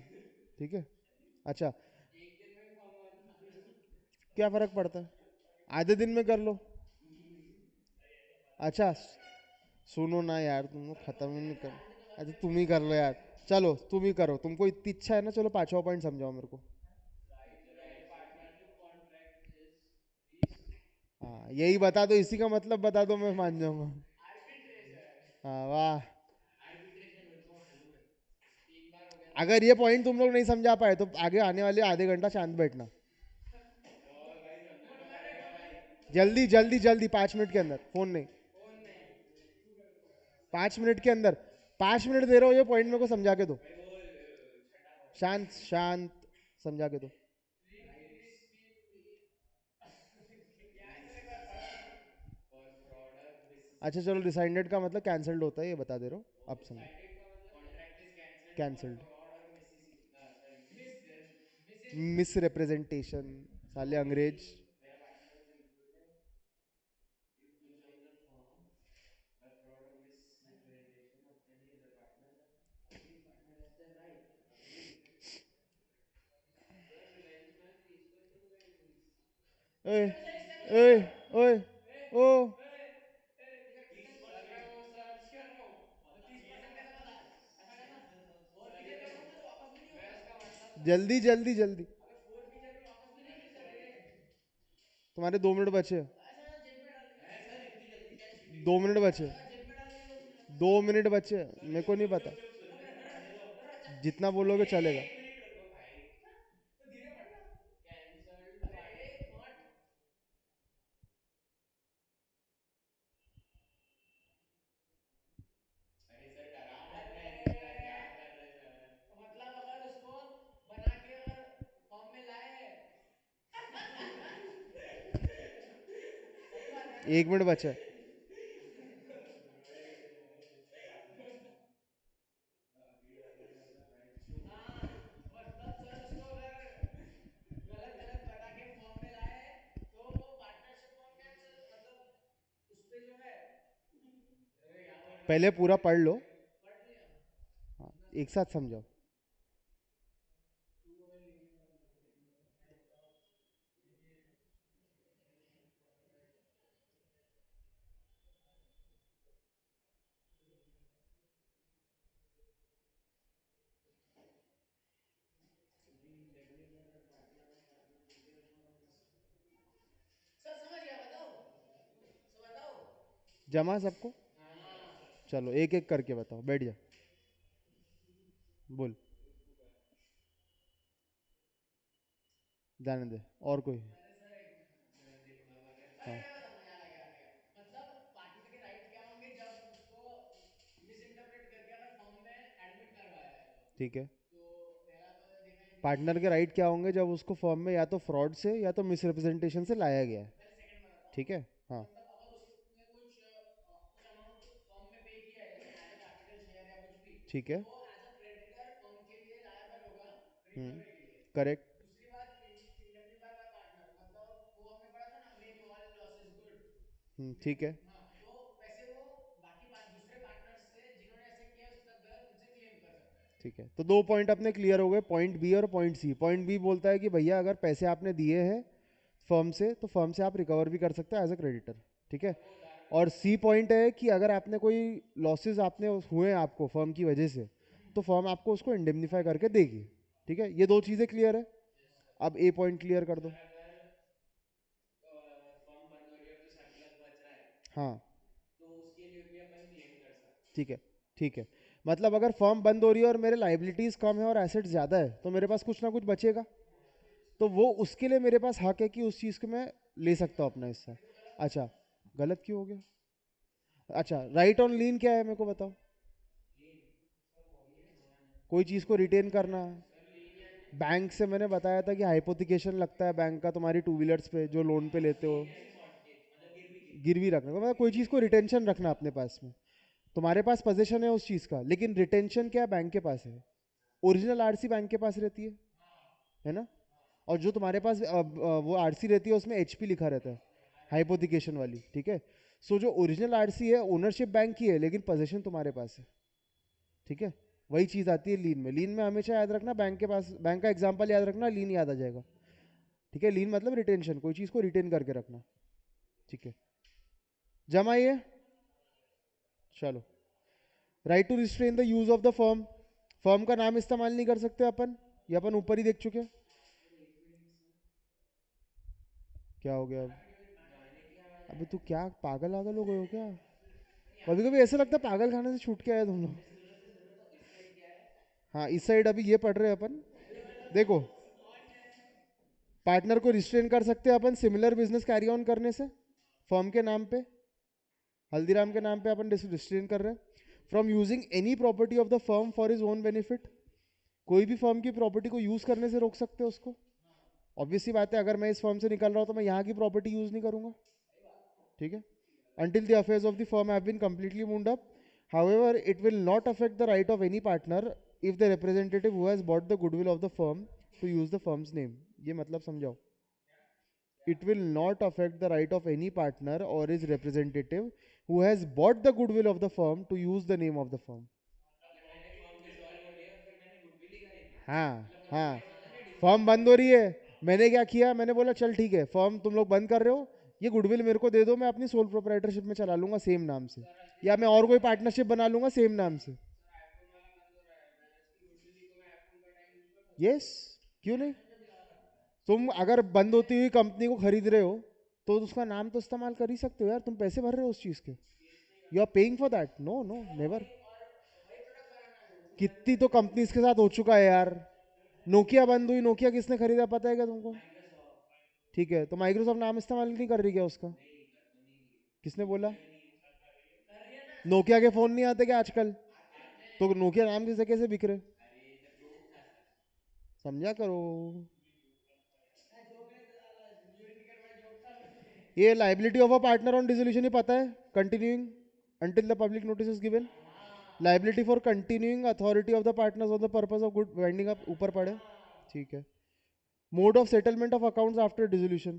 ठीक है? अच्छा, क्या फर्क पड़ता है? आधे दिन में कर लो। अच्छा, सुनो ना यार, तुम लोग खत्म ही नहीं कर। अच्छा तुम ही कर लो यार, चलो तुम ही करो, तुमको इतनी इच्छा है ना, चलो पांचवा पॉइंट समझाओ मेरे को। हाँ यही बता दो, इसी का मतलब बता दो, मैं मान जाऊंगा। हाँ वाह। अगर ये पॉइंट तुम लोग नहीं समझा पाए तो आगे आने वाले आधे घंटा शांत बैठना। जल्दी जल्दी जल्दी, 5 मिनट के अंदर, फोन नहीं। 5 मिनट के अंदर, 5 मिनट दे रहा हो, ये पॉइंट मेरे को समझा के दो। शांत शांत, समझा के दो। अच्छा चलो, डिसाइडेड का मतलब कैंसल्ड होता है, ये बता दे रहा हूँ, अब समझो। कैंसल्ड, मिस रिप्रेजेंटेशन, साले अंग्रेज। ओए ओए ओए ओ। जल्दी जल्दी जल्दी, तुम्हारे 2 मिनट बचे। 2 मिनट बचे, 2 मिनट बचे, मेरे को नहीं पता, जितना बोलोगे चलेगा। एक मिनट बचा है। पहले पूरा पढ़ लो। हाँ, एक साथ समझाओ। जमा सबको? चलो एक एक करके बताओ, बैठ जा, बोल, जाने दे, और कोई? हाँ मतलब पार्टनर के राइट क्या होंगे जब उसको मिस इंटरप्रेट करके अगर फॉर्म में एडमिट करवाया है ठीक है। तो पहला तो देखा ही नहीं पार्टनर के राइट क्या होंगे जब उसको फर्म में या तो फ्रॉड से या तो मिसरिप्रेजेंटेशन से लाया गया है? पहले सेकंड बताता हूँ ठीक है। तो हाँ। मतलब अगर उसने कुछ अमाउंट फर्म में पे किया है लेकिन एज अ कैपिटल शेयर या कुछ भी ठीक तो है। वो एज अ क्रेडिटर फर्म के लिए लायबल होगा हम्म। रिकवरी के लिए। करेक्ट। दूसरी बात इंडेमनिफाई बाय पार्टनर मतलब वो हमने पढ़ा था ना मेक ऑल लॉसेस गुड। ठीक है। हाँ तो वैसे वो बाकी दूसरे पार्टनर से जिन्होंने ऐसे किया उसके साथ गलत उनसे क्लेम कर सकता है। ठीक है, तो दो पॉइंट अपने क्लियर हो गए, पॉइंट बी और पॉइंट सी। पॉइंट बी बोलता है कि भैया अगर पैसे आपने दिए हैं फर्म से तो फर्म से आप रिकवर भी कर सकते हैं एज अ क्रेडिटर। ठीक है। और सी पॉइंट है कि अगर आपने कोई लॉसेस आपने हुए हैं आपको फर्म की वजह से, तो फर्म आपको उसको इंडेमनीफाई करके देगी। ठीक है, ये दो चीज़ें क्लियर है। अब ए पॉइंट क्लियर कर दो। अगर फर्म बंद हो रही है और जो सरप्लस बच रहा है हाँ। तो उसके लिए भी अपन क्लेम कर सकते हैं। ठीक है। ठीक है, मतलब अगर फर्म बंद हो रही है और मेरे लाइबिलिटीज कम है और एसेट्स ज़्यादा है तो मेरे पास कुछ ना कुछ बचेगा, तो वो उसके लिए मेरे पास हक है कि उस चीज़ को मैं ले सकता हूँ अपना हिस्सा। अच्छा, गलत क्यों हो गया? अच्छा, राइट ऑन लीन क्या है मेरे को बताओ। कोई चीज़ को रिटेन करना। बैंक से मैंने बताया था कि हाइपोथिकेशन लगता है बैंक का तुम्हारी टू व्हीलर्स पे जो लोन पे लेते हो, मतलब गिरवी के लिए। गिरवी रखने को, मतलब कोई चीज़ को रिटेंशन रखना अपने पास में। तुम्हारे पास पोजीशन है उस चीज़ का, लेकिन रिटेंशन क्या बैंक के पास है? ओरिजिनल आरसी बैंक के पास रहती है ना? और जो तुम्हारे पास वो आरसी रहती है उसमें एचपी लिखा रहता है, हाइपोथिकेशन वाली। ठीक है। सो जो ओरिजिनल आरसी है ओनरशिप बैंक की है लेकिन पोजीशन तुम्हारे पास है। ठीक है। वही चीज़ आती है लीन में। लीन में हमेशा याद रखना बैंक के पास, बैंक का एग्जाम्पल याद रखना, लीन याद आ जाएगा। ठीक है, लीन मतलब रिटेंशन, कोई चीज़ को रिटेन करके रखना। ठीक है, जमाइए। चलो, right to restrain the use of the firm. Firm का नाम इस्तेमाल नहीं कर सकते अपन, ये अपन ऊपर ही देख चुके हैं। क्या हो गया अब? गाने की आवाज अबे है। तू क्या पागल वागल हो गए हो क्या? कभी कभी ऐसा लगता है पागल खाने से छूट के आए तुम लोग। सुनो तो इस साइड क्या है? हाँ, इस साइड अभी ये पढ़ रहे हैं अपन। देखो, पार्टनर को रिस्ट्रेन कर सकते हैं अपन सिमिलर बिजनेस कैरी ऑन करने से, फर्म के नाम पे, हल्दीराम के नाम पे अपन रिस्ट्रेन कर रहे हैं। From using any property of the firm for is own benefit, कोई भी फर्म की प्रॉपर्टी को यूज करने से रोक सकते हैं उसको। ऑब्वियसली बात है, अगर मैं इस फर्म से निकल रहा हूँ तो मैं यहाँ की प्रॉपर्टी यूज नहीं करूंगा। ठीक है। until the affairs of the firm have been completely wound up. However, it will not affect the right of any partner if the representative who has bought the goodwill of the firm to use the firm's name. ये मतलब समझाओ। It will not affect the right of any partner or his representative who has bought the goodwill of the firm to use the name of the firm. मतलब मैंने firm dissolve हो रही है और फिर मैंने गुडविल ही खरीदी। हाँ मतलब फर्म हाँ। का ऐसा होता है ना फर्म डिसॉल्व बंद हो रही है, मैंने क्या किया, मैंने बोला चल ठीक है फर्म तुम लोग बंद कर रहे हो, ये गुडविल मेरे को दे दो, मैं अपनी सोल प्रोप्राइटरशिप में चला लूंगा सेम नाम से, या मैं और कोई पार्टनरशिप बना लूंगा सेम नाम से। आईफोन वाला बंद हो रहा है मैं इसकी गुडविल ली तो मैं आईफोन का टाइम यूज कर सकता यस, क्यों नहीं? तुम अगर बंद होती हुई कंपनी को खरीद रहे हो तो उसका नाम तो इस्तेमाल कर ही सकते हो यार, तुम पैसे भर रहे हो उस चीज के, you are paying for that. No no never. वही प्रोडक्ट बनाना है वो दूसरा कितनी तो कंपनीज के साथ हो चुका है यार। नोकिया बंद हुई, नोकिया किसने खरीदा पता है क्या तुमको? माइक्रोसॉफ्ट। ठीक है, तो माइक्रोसॉफ्ट नाम इस्तेमाल नहीं कर रही क्या उसका? नहीं कर तो नहीं रही है। किसने बोला? नहीं नहीं कर रही है ना। नोकिया के फोन नहीं आते क्या आजकल? आते तो हैं। नोकिया नाम किसे कैसे बिक रहे? अरे जब जोक था सर। समझा करो। जोक नहीं ड्यूरिंग निकल भाई जोक था बस। ये liability of a partner on dissolution ही पता है, continuing until the public notice is given. Liability for continuing authority of the partners on the purpose of good winding up, ऊपर पढ़े। ठीक है। Mode of settlement of accounts after dissolution,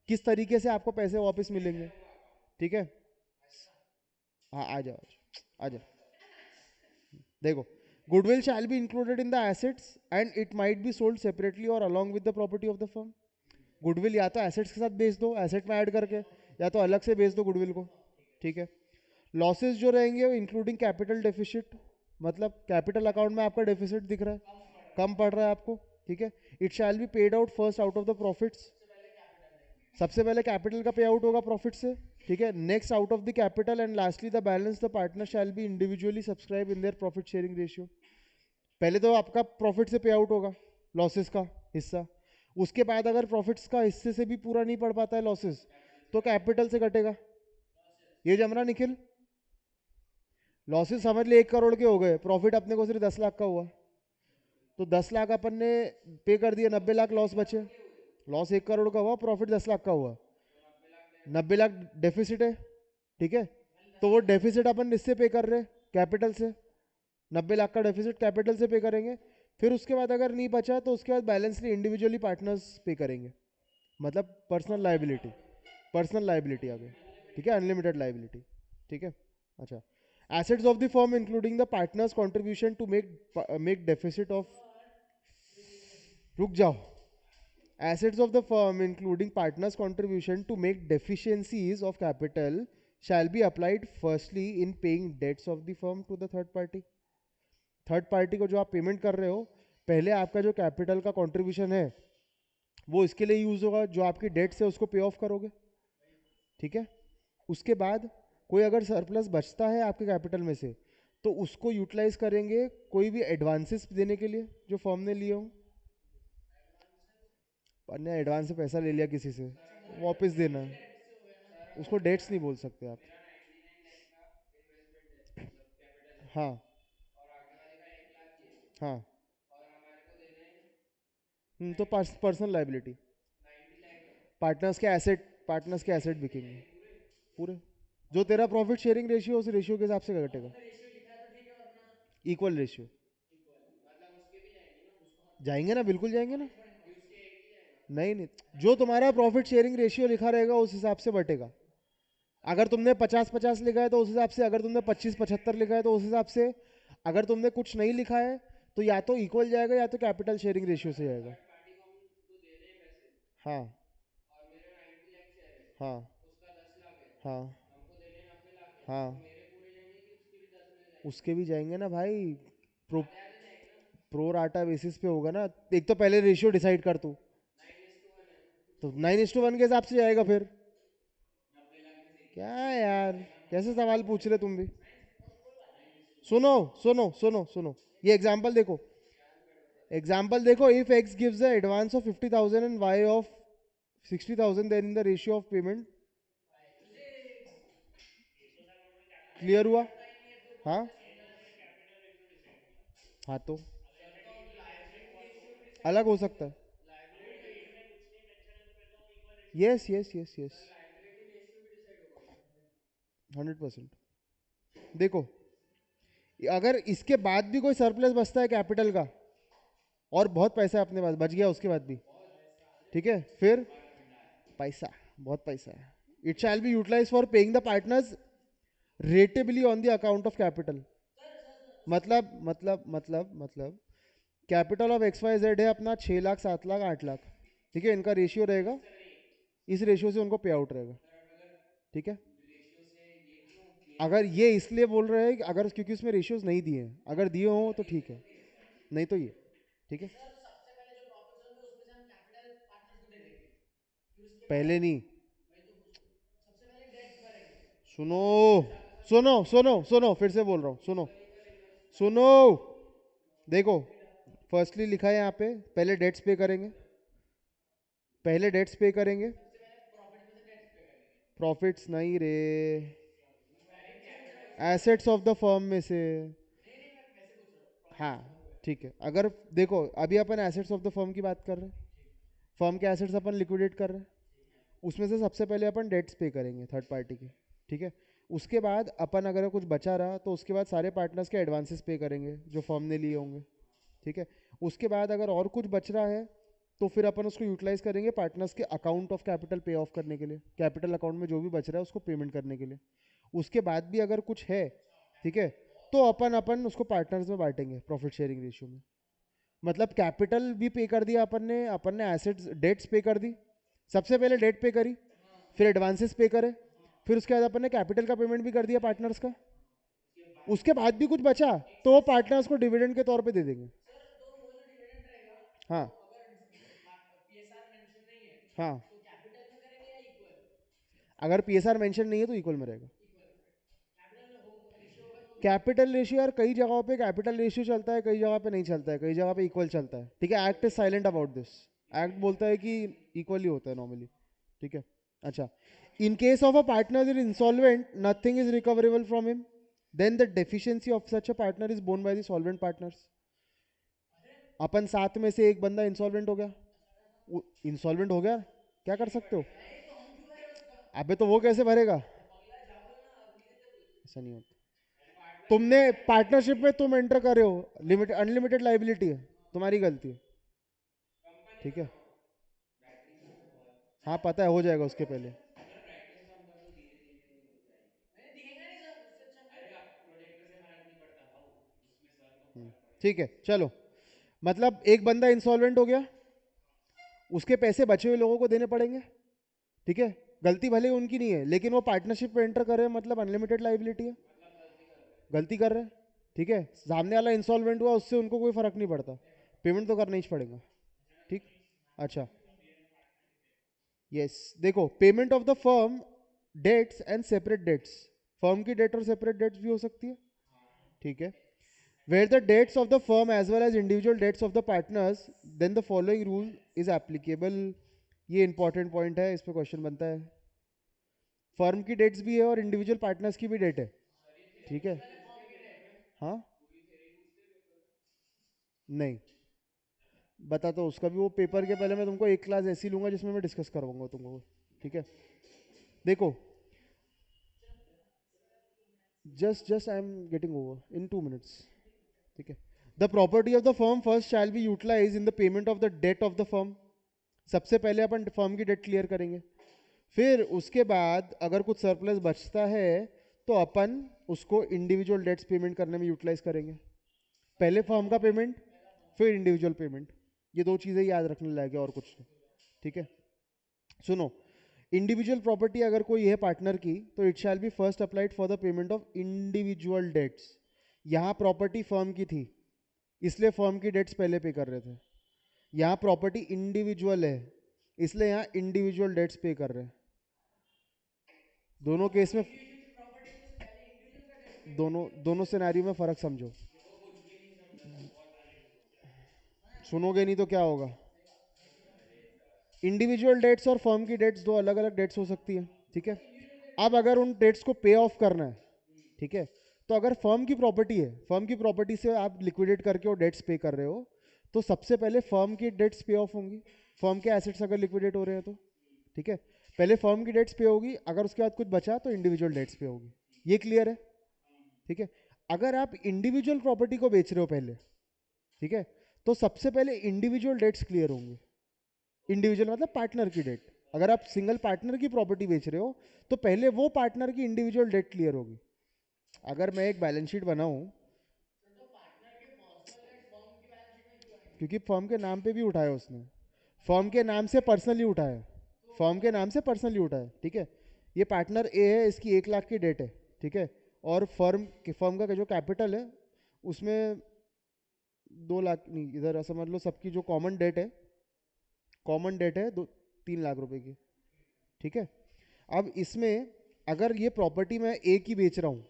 किस तरीके से आपको पैसे वापस मिलेंगे। ठीक है। हाँ आ जाओ, आ जाओ। देखो, goodwill shall be included in the assets and it might be sold separately or along with the property of the firm. Goodwill या तो एसेट्स के साथ बेच दो एसेट में ऐड करके, या तो अलग से बेच दो गुडविल को। ठीक है। लॉसेस जो रहेंगे वो इंक्लूडिंग कैपिटल डेफिसिट, मतलब कैपिटल अकाउंट में आपका डेफिसिट दिख रहा है, कम पड़ रहा है आपको। ठीक है। It shall be paid out first out of the profits, सबसे पहले कैपिटल का पे आउट होगा प्रॉफिट से, ठीक है. Next out of the capital and lastly the balance the partner shall be individually subscribe in their profit sharing ratio. पहले तो आपका प्रॉफिट से पे आउट होगा, लॉसेस का हिस्सा. उसके बाद अगर प्रॉफिट्स का हिस्से से भी पूरा नहीं पड़ पाता है लॉसेस, तो कैपिटल से कटेगा. ये जम रहा निखिल? लॉसेस समझ ले 1 करोड़ के हो गए, प्रॉफिट अपने को सिर्फ 10 लाख का हुआ, तो 10 लाख अपन ने पे कर दिया, 90 लाख लॉस बचे. लॉस 1 करोड़ का हुआ, प्रॉफिट 10 लाख का हुआ, 90 लाख डेफिसिट है. ठीक है, तो वो डेफिसिट अपन इससे पे कर रहे हैं, कैपिटल से. 90 लाख का डेफिसिट कैपिटल से पे करेंगे. फिर उसके बाद अगर नहीं बचा तो उसके बाद बैलेंस नहीं, इंडिविजुअली पार्टनर्स पे करेंगे. मतलब पर्सनल लाइबिलिटी, पर्सनल लाइबिलिटी आ गई. ठीक है, अनलिमिटेड लाइबिलिटी. ठीक है. अच्छा. Assets of the firm including the partners contribution to make deficit of, रुक जाओ. Assets of the firm, including partners' contribution to make deficiencies of capital, shall be applied firstly in paying debts of the firm to the third party. Third party को जो आप payment कर रहे हो, पहले आपका जो कैपिटल का कंट्रीब्यूशन है वो इसके लिए यूज होगा, जो आपकी डेट्स है उसको पे ऑफ करोगे. ठीक है. उसके बाद कोई अगर सरप्लस बचता है आपके कैपिटल में से, तो उसको यूटिलाइज करेंगे कोई भी एडवांसेस देने के लिए जो फर्म ने लिए हों. ने एडवांस से पैसा ले लिया किसी से, वापस देना है, उसको डेट्स नहीं बोल सकते आप. मेरा 99 लाख का इन्वेस्टमेंट है, मतलब कैपिटल है, हाँ. और आगे वाले का 1 लाख ही है, हाँ. और हमारे को देना है तो पर्सनल लाइबिलिटी. 90 लाख है. पार्टनर्स के एसेट, पार्टनर्स के एसेट बिकेंगे पूरे पूरे. जो तेरा प्रॉफिट शेयरिंग रेशियो, उस रेशियो के हिसाब से कटेगा. रेशियो लिखा है तो ठीक है, वरना इक्वल रेशियो. इक्वल, मतलब उसके भी जाएंगे ना, उसको जाएंगे ना, बिल्कुल जाएंगे ना. कि उसके एक ही जाएगा. नहीं नहीं, जो तुम्हारा प्रॉफिट शेयरिंग रेशियो लिखा रहेगा उस हिसाब से बटेगा. अगर तुमने 50-50 लिखा है तो उस हिसाब से, अगर तुमने 25-75 लिखा है तो उस हिसाब से, अगर तुमने कुछ नहीं लिखा है तो या तो इक्वल जाएगा या तो कैपिटल शेयरिंग रेशियो से जाएगा. पार्टी को हमको दे रहे हैं पैसे, हाँ. और मेरे 90 लाख शेयर है, हाँ. उसका 10 लाख है, हाँ. हमको देने हैं 90 लाख है, हाँ. तो मेरे पूरे जाएंगे कि उसके भी 10 मिल जाएंगे? उसके भी जाएंगे ना भाई. प्रो आधे आधे जाएंगे ना. प्रो राटा बेसिस पे होगा ना. एक तो पहले रेशियो डिसाइड कर तू, 9:1 है, तो 9:1 के हिसाब से जाएगा. फिर 90 लाख में से क्या यार, कैसे सवाल पूछ रहे तुम भी. सुनो सुनो सुनो सुनो, ये एग्जाम्पल देखो. एग्जाम्पल देखो. If x gives the advance of 50,000 and y of 60,000, then in the ratio of payment. Clear हुआ? हाँ. हाँ तो अलग हो सकता है. Yes yes yes yes, 100%. देखो, अगर इसके बाद भी कोई सरप्लस बचता है कैपिटल का, और बहुत पैसा है अपने पास बच गया उसके बाद भी, ठीक है, फिर पैसा, बहुत पैसा है, it shall be utilize for paying the partners rateably on the account of capital. मतलब capital of X Y Z है अपना 6 लाख, 7 लाख, 8 लाख. ठीक है, इनका रेशियो रहेगा, इस रेशियो से उनको पे आउट रहेगा. ठीक है. अगर ये इसलिए बोल रहे हैं कि अगर, क्योंकि उसमें रेशियोज नहीं दिए हैं, अगर दिए हो तो ठीक है, नहीं तो ये. ठीक है. सर, सबसे पहले जो प्रॉफिट्स होंगे उसमें से हम कैपिटल पार्टनर्स को दे देंगे, फिर उसके पहले नहीं, भाई तो सबसे पहले डेट्स भरेंगे. सुनो सुनो सुनो सुनो, फिर से बोल रहा हूँ, सुनो सुनो. देखो, फर्स्टली लिखा है यहाँ पे, पहले डेट्स पे करेंगे, पहले डेट्स पे करेंगे. प्रॉफिट्स नहीं रे, एसेट्स ऑफ द फर्म में से. हाँ ठीक है. अगर देखो, अभी अपन एसेट्स ऑफ द फर्म की बात कर रहे हैं, फर्म के एसेट्स अपन लिक्विडेट कर रहे हैं, उसमें से सबसे पहले अपन डेट्स पे करेंगे थर्ड पार्टी के. ठीक है. उसके बाद अपन अगर कुछ बचा रहा तो उसके बाद सारे पार्टनर्स के एडवांसेस पे करेंगे जो फर्म ने लिए होंगे. ठीक है. उसके बाद अगर और कुछ बच रहा है तो फिर अपन उसको यूटिलाइज करेंगे पार्टनर्स के अकाउंट ऑफ कैपिटल पे ऑफ करने के लिए, कैपिटल अकाउंट में जो भी बच रहा है उसको पेमेंट करने के लिए. उसके बाद भी अगर कुछ है, ठीक है, तो अपन अपन उसको पार्टनर्स में बांटेंगे प्रॉफिट शेयरिंग रेशियो में. मतलब कैपिटल भी पे कर दिया अपन ने एसेट्स, डेट्स पे कर दी. सबसे पहले डेट पे करी, फिर एडवांसेस पे करे, फिर उसके बाद अपन ने कैपिटल का पेमेंट भी कर दिया पार्टनर्स का. उसके बाद भी कुछ बचा तो वो पार्टनर्स को डिविडेंड के तौर पे दे देंगे. सर, तो वो जो डिविडेंड रहेगा, हाँ. अगर पीएसआर मेंशन नहीं है हाँ. तो कैपिटल में करेंगे या इक्वल? अगर पीएसआर मेंशन नहीं है तो इक्वल में रहेगा। कैपिटल रेशियो यार कई जगहों पे कैपिटल रेशियो चलता है, कई जगह पे नहीं चलता है, कई जगह पे इक्वल चलता है। ठीक है, act is silent about this. Act बोलता है कि इक्वल ही होता है नॉर्मली। ठीक है। अच्छा, in case of a partner is insolvent nothing is recoverable from him, then the deficiency of such a partner is borne by the solvent partners. अपन साथ में से एक बंदा इंसॉल्वेंट हो गया, इंसॉल्वेंट हो गया, क्या कर सकते हो? अबे तो वो कैसे भरेगा? ऐसा नहीं होता। तुमने पार्टनरशिप में तुम एंटर कर रहे हो, लिमिटेड अनलिमिटेड लाइबिलिटी है, तुम्हारी गलती है। ठीक है, हाँ पता है, हो जाएगा उसके पहले। अगर प्रैक्टिस कम कर दो धीरे धीरे हो जाएगी। नहीं दिखेगा नहीं सर, उससे अच्छा अरे अब प्रोजेक्टर से फर्क नहीं पड़ता भाऊ, उसमें सर को फर्क पड़ेगा। ठीक है चलो, मतलब एक बंदा इंसॉल्वेंट हो गया, उसके पैसे बचे हुए लोगों को देने पड़ेंगे। ठीक है, गलती भले ही उनकी नहीं है, लेकिन वो पार्टनरशिप में एंटर कर रहे हैं, मतलब अनलिमिटेड लाइबिलिटी है, गलती कर रहे हैं। ठीक है, सामने वाला इंसॉल्वेंट हुआ, उससे उनको कोई फर्क नहीं पड़ता, पेमेंट तो करना ही पड़ेगा। ठीक। अच्छा, यस, देखो payment of the firm debts and separate debts, firm की डेट और सेपरेट डेट्स भी हो सकती है। ठीक है, where the dates of the firm as well as individual dates of the partners, then the following rule is applicable। ये important point है, इस पे क्वेश्चन बनता है। फर्म की डेट्स भी है और इंडिविजुअल पार्टनर्स की भी डेट है। ठीक है, हाँ, नहीं, बता तो उसका भी, वो पेपर के पहले मैं तुमको एक क्लास ऐसी लूंगा जिसमें मैं डिस्कस करवाऊंगा तुमको। ठीक है, देखो, just I am getting over in 2 minutes. ठीक है, the property of the firm first shall be utilise in the payment of the debt of the firm. सबसे पहले अपन फर्म की डेट क्लियर करेंगे, फिर उसके बाद अगर कुछ सरप्लस बचता है तो अपन उसको इंडिविजुअल डेट्स पेमेंट करने में यूटिलाइज करेंगे। पहले फर्म का पेमेंट, फिर इंडिविजुअल पेमेंट, ये दो चीज़ें याद रखने लायक है और कुछ नहीं। ठीक है, सुनो, इंडिविजुअल प्रॉपर्टी अगर कोई है पार्टनर की, तो it shall be first applied for the payment of individual debts. यहाँ प्रॉपर्टी फर्म की थी, इसलिए फर्म की डेट्स पहले पे कर रहे थे। यहाँ प्रॉपर्टी इंडिविजुअल है, इसलिए यहाँ इंडिविजुअल डेट्स पे कर रहे हैं। दोनों केस में, दोनों दोनों सिनेरियो में फर्क समझो। सुनोगे नहीं तो क्या होगा? इंडिविजुअल डेट्स और फर्म की डेट्स दो अलग अलग डेट्स हो सकती है। ठीक है, अब अगर उन डेट्स को पे ऑफ करना है, ठीक है, तो अगर फर्म की प्रॉपर्टी है, फर्म की प्रॉपर्टी से आप लिक्विडेट करके वो डेट्स पे कर रहे हो, तो सबसे पहले फर्म की डेट्स पे ऑफ होंगी, फर्म के एसेट्स अगर लिक्विडेट हो रहे हैं तो। ठीक है, पहले फर्म की डेट्स पे होगी, अगर उसके बाद कुछ बचा तो इंडिविजुअल डेट्स पे होगी। ये क्लियर है? ठीक है, अगर आप इंडिविजुअल प्रॉपर्टी को बेच रहे हो पहले, ठीक है, तो सबसे पहले इंडिविजुअल डेट्स क्लियर होंगे। इंडिविजुअल मतलब पार्टनर की डेट। अगर आप सिंगल पार्टनर की प्रॉपर्टी बेच रहे हो तो पहले वो पार्टनर की इंडिविजुअल डेट क्लियर होगी। अगर मैं एक बैलेंस शीट बनाऊं, क्योंकि फर्म के नाम पे भी उठाया उसने, फर्म के नाम से पर्सनली उठाया, फर्म के नाम से पर्सनली उठाया। ठीक है, ये पार्टनर ए है, इसकी 1 लाख की डेट है। ठीक है, और फर्म का जो कैपिटल है उसमें 2 लाख नहीं, इधर समझ लो सबकी जो कॉमन डेट है, कॉमन डेट है 3 लाख रुपए की। ठीक है, अब इसमें अगर ये प्रॉपर्टी मैं एक ही बेच रहा हूँ,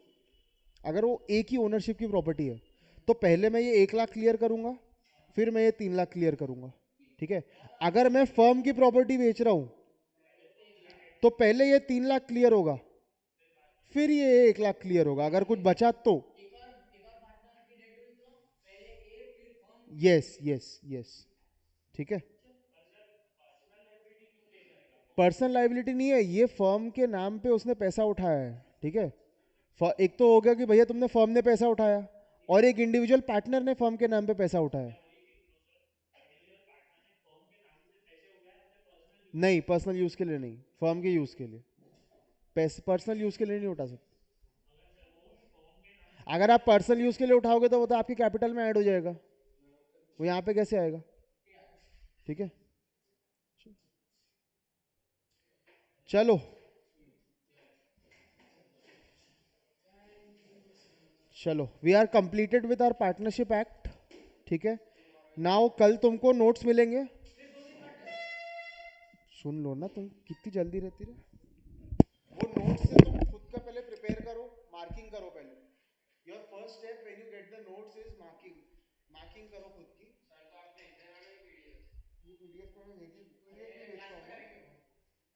अगर वो एक ही ओनरशिप की प्रॉपर्टी है, तो पहले मैं ये 1 लाख क्लियर करूंगा, फिर मैं ये 3 लाख क्लियर करूंगा। ठीक है, अगर मैं फर्म की प्रॉपर्टी बेच रहा हूं तो पहले ये 3 लाख क्लियर होगा, फिर ये 1 लाख क्लियर होगा, अगर कुछ बचा तो। Yes yes yes. ठीक है, पर्सनल लाइबिलिटी नहीं है, ये फर्म के नाम पे उसने पैसा उठाया है। ठीक है, एक तो हो गया कि भैया तुमने फर्म ने पैसा उठाया, और एक इंडिविजुअल पार्टनर ने फर्म के नाम पे पैसा उठाया। नहीं, पर्सनल यूज के लिए नहीं, फर्म के यूज के लिए। पैसे पर्सनल यूज के लिए नहीं उठा सकते। अगर आप पर्सनल यूज के लिए उठाओगे तो वो तो आपकी कैपिटल में ऐड हो जाएगा, वो यहाँ पे कैसे आएगा? ठीक है, चलो, चलो, we are completed with our partnership act. ठीक है, नाउ कल तुमको नोट्स मिलेंगे, सुन लो ना, तुम कितनी जल्दी रहती है। प्रिपेयर करो, मार्किंग करो पहले. Your first step when you get the notes is marking. Marking करो खुद की. सर तो आप भेज देना ना पीडीएफ. ये पीडीएफ में पीडीएफ नहीं भेजता हूँ मैं.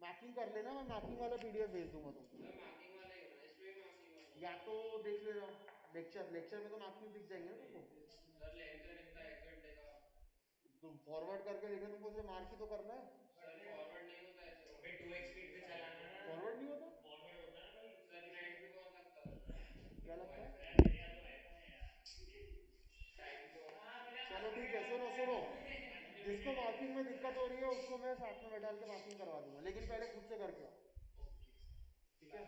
मार्किंग कर लेना, मैं मार्किंग वाला पीडीएफ भेज दूंगा तुमको. सर मार्किंग वाला ही होना, इसमें भी मार्किंग वाला. या तो देख लेना लेक्चर में तो मार्किंग दिख जाएंगे ना तुमको. सर लेक्चर इतना 1 घंटे का. तुम फॉरवर्ड करके देखे, तुमको सिर्फ मार्क ही तो करना है. सर फॉरवर्ड नहीं होता ऐसे. अबे 2x स्पीड पे चलाना ना. फॉरवर्ड नहीं होता. फॉरवर्ड होता है ना. सर नेट भी बहुत लगता है. क्या लगता है? टाइम तो. चलो ठीक है, सुनो सुनो. जिसको मार्किंग में दिक्कत हो रही है उसको मैं साथ में बैठा के मार्किंग करवा दूंगा, लेकिन पहले खुद से करके आओ. ठीक है.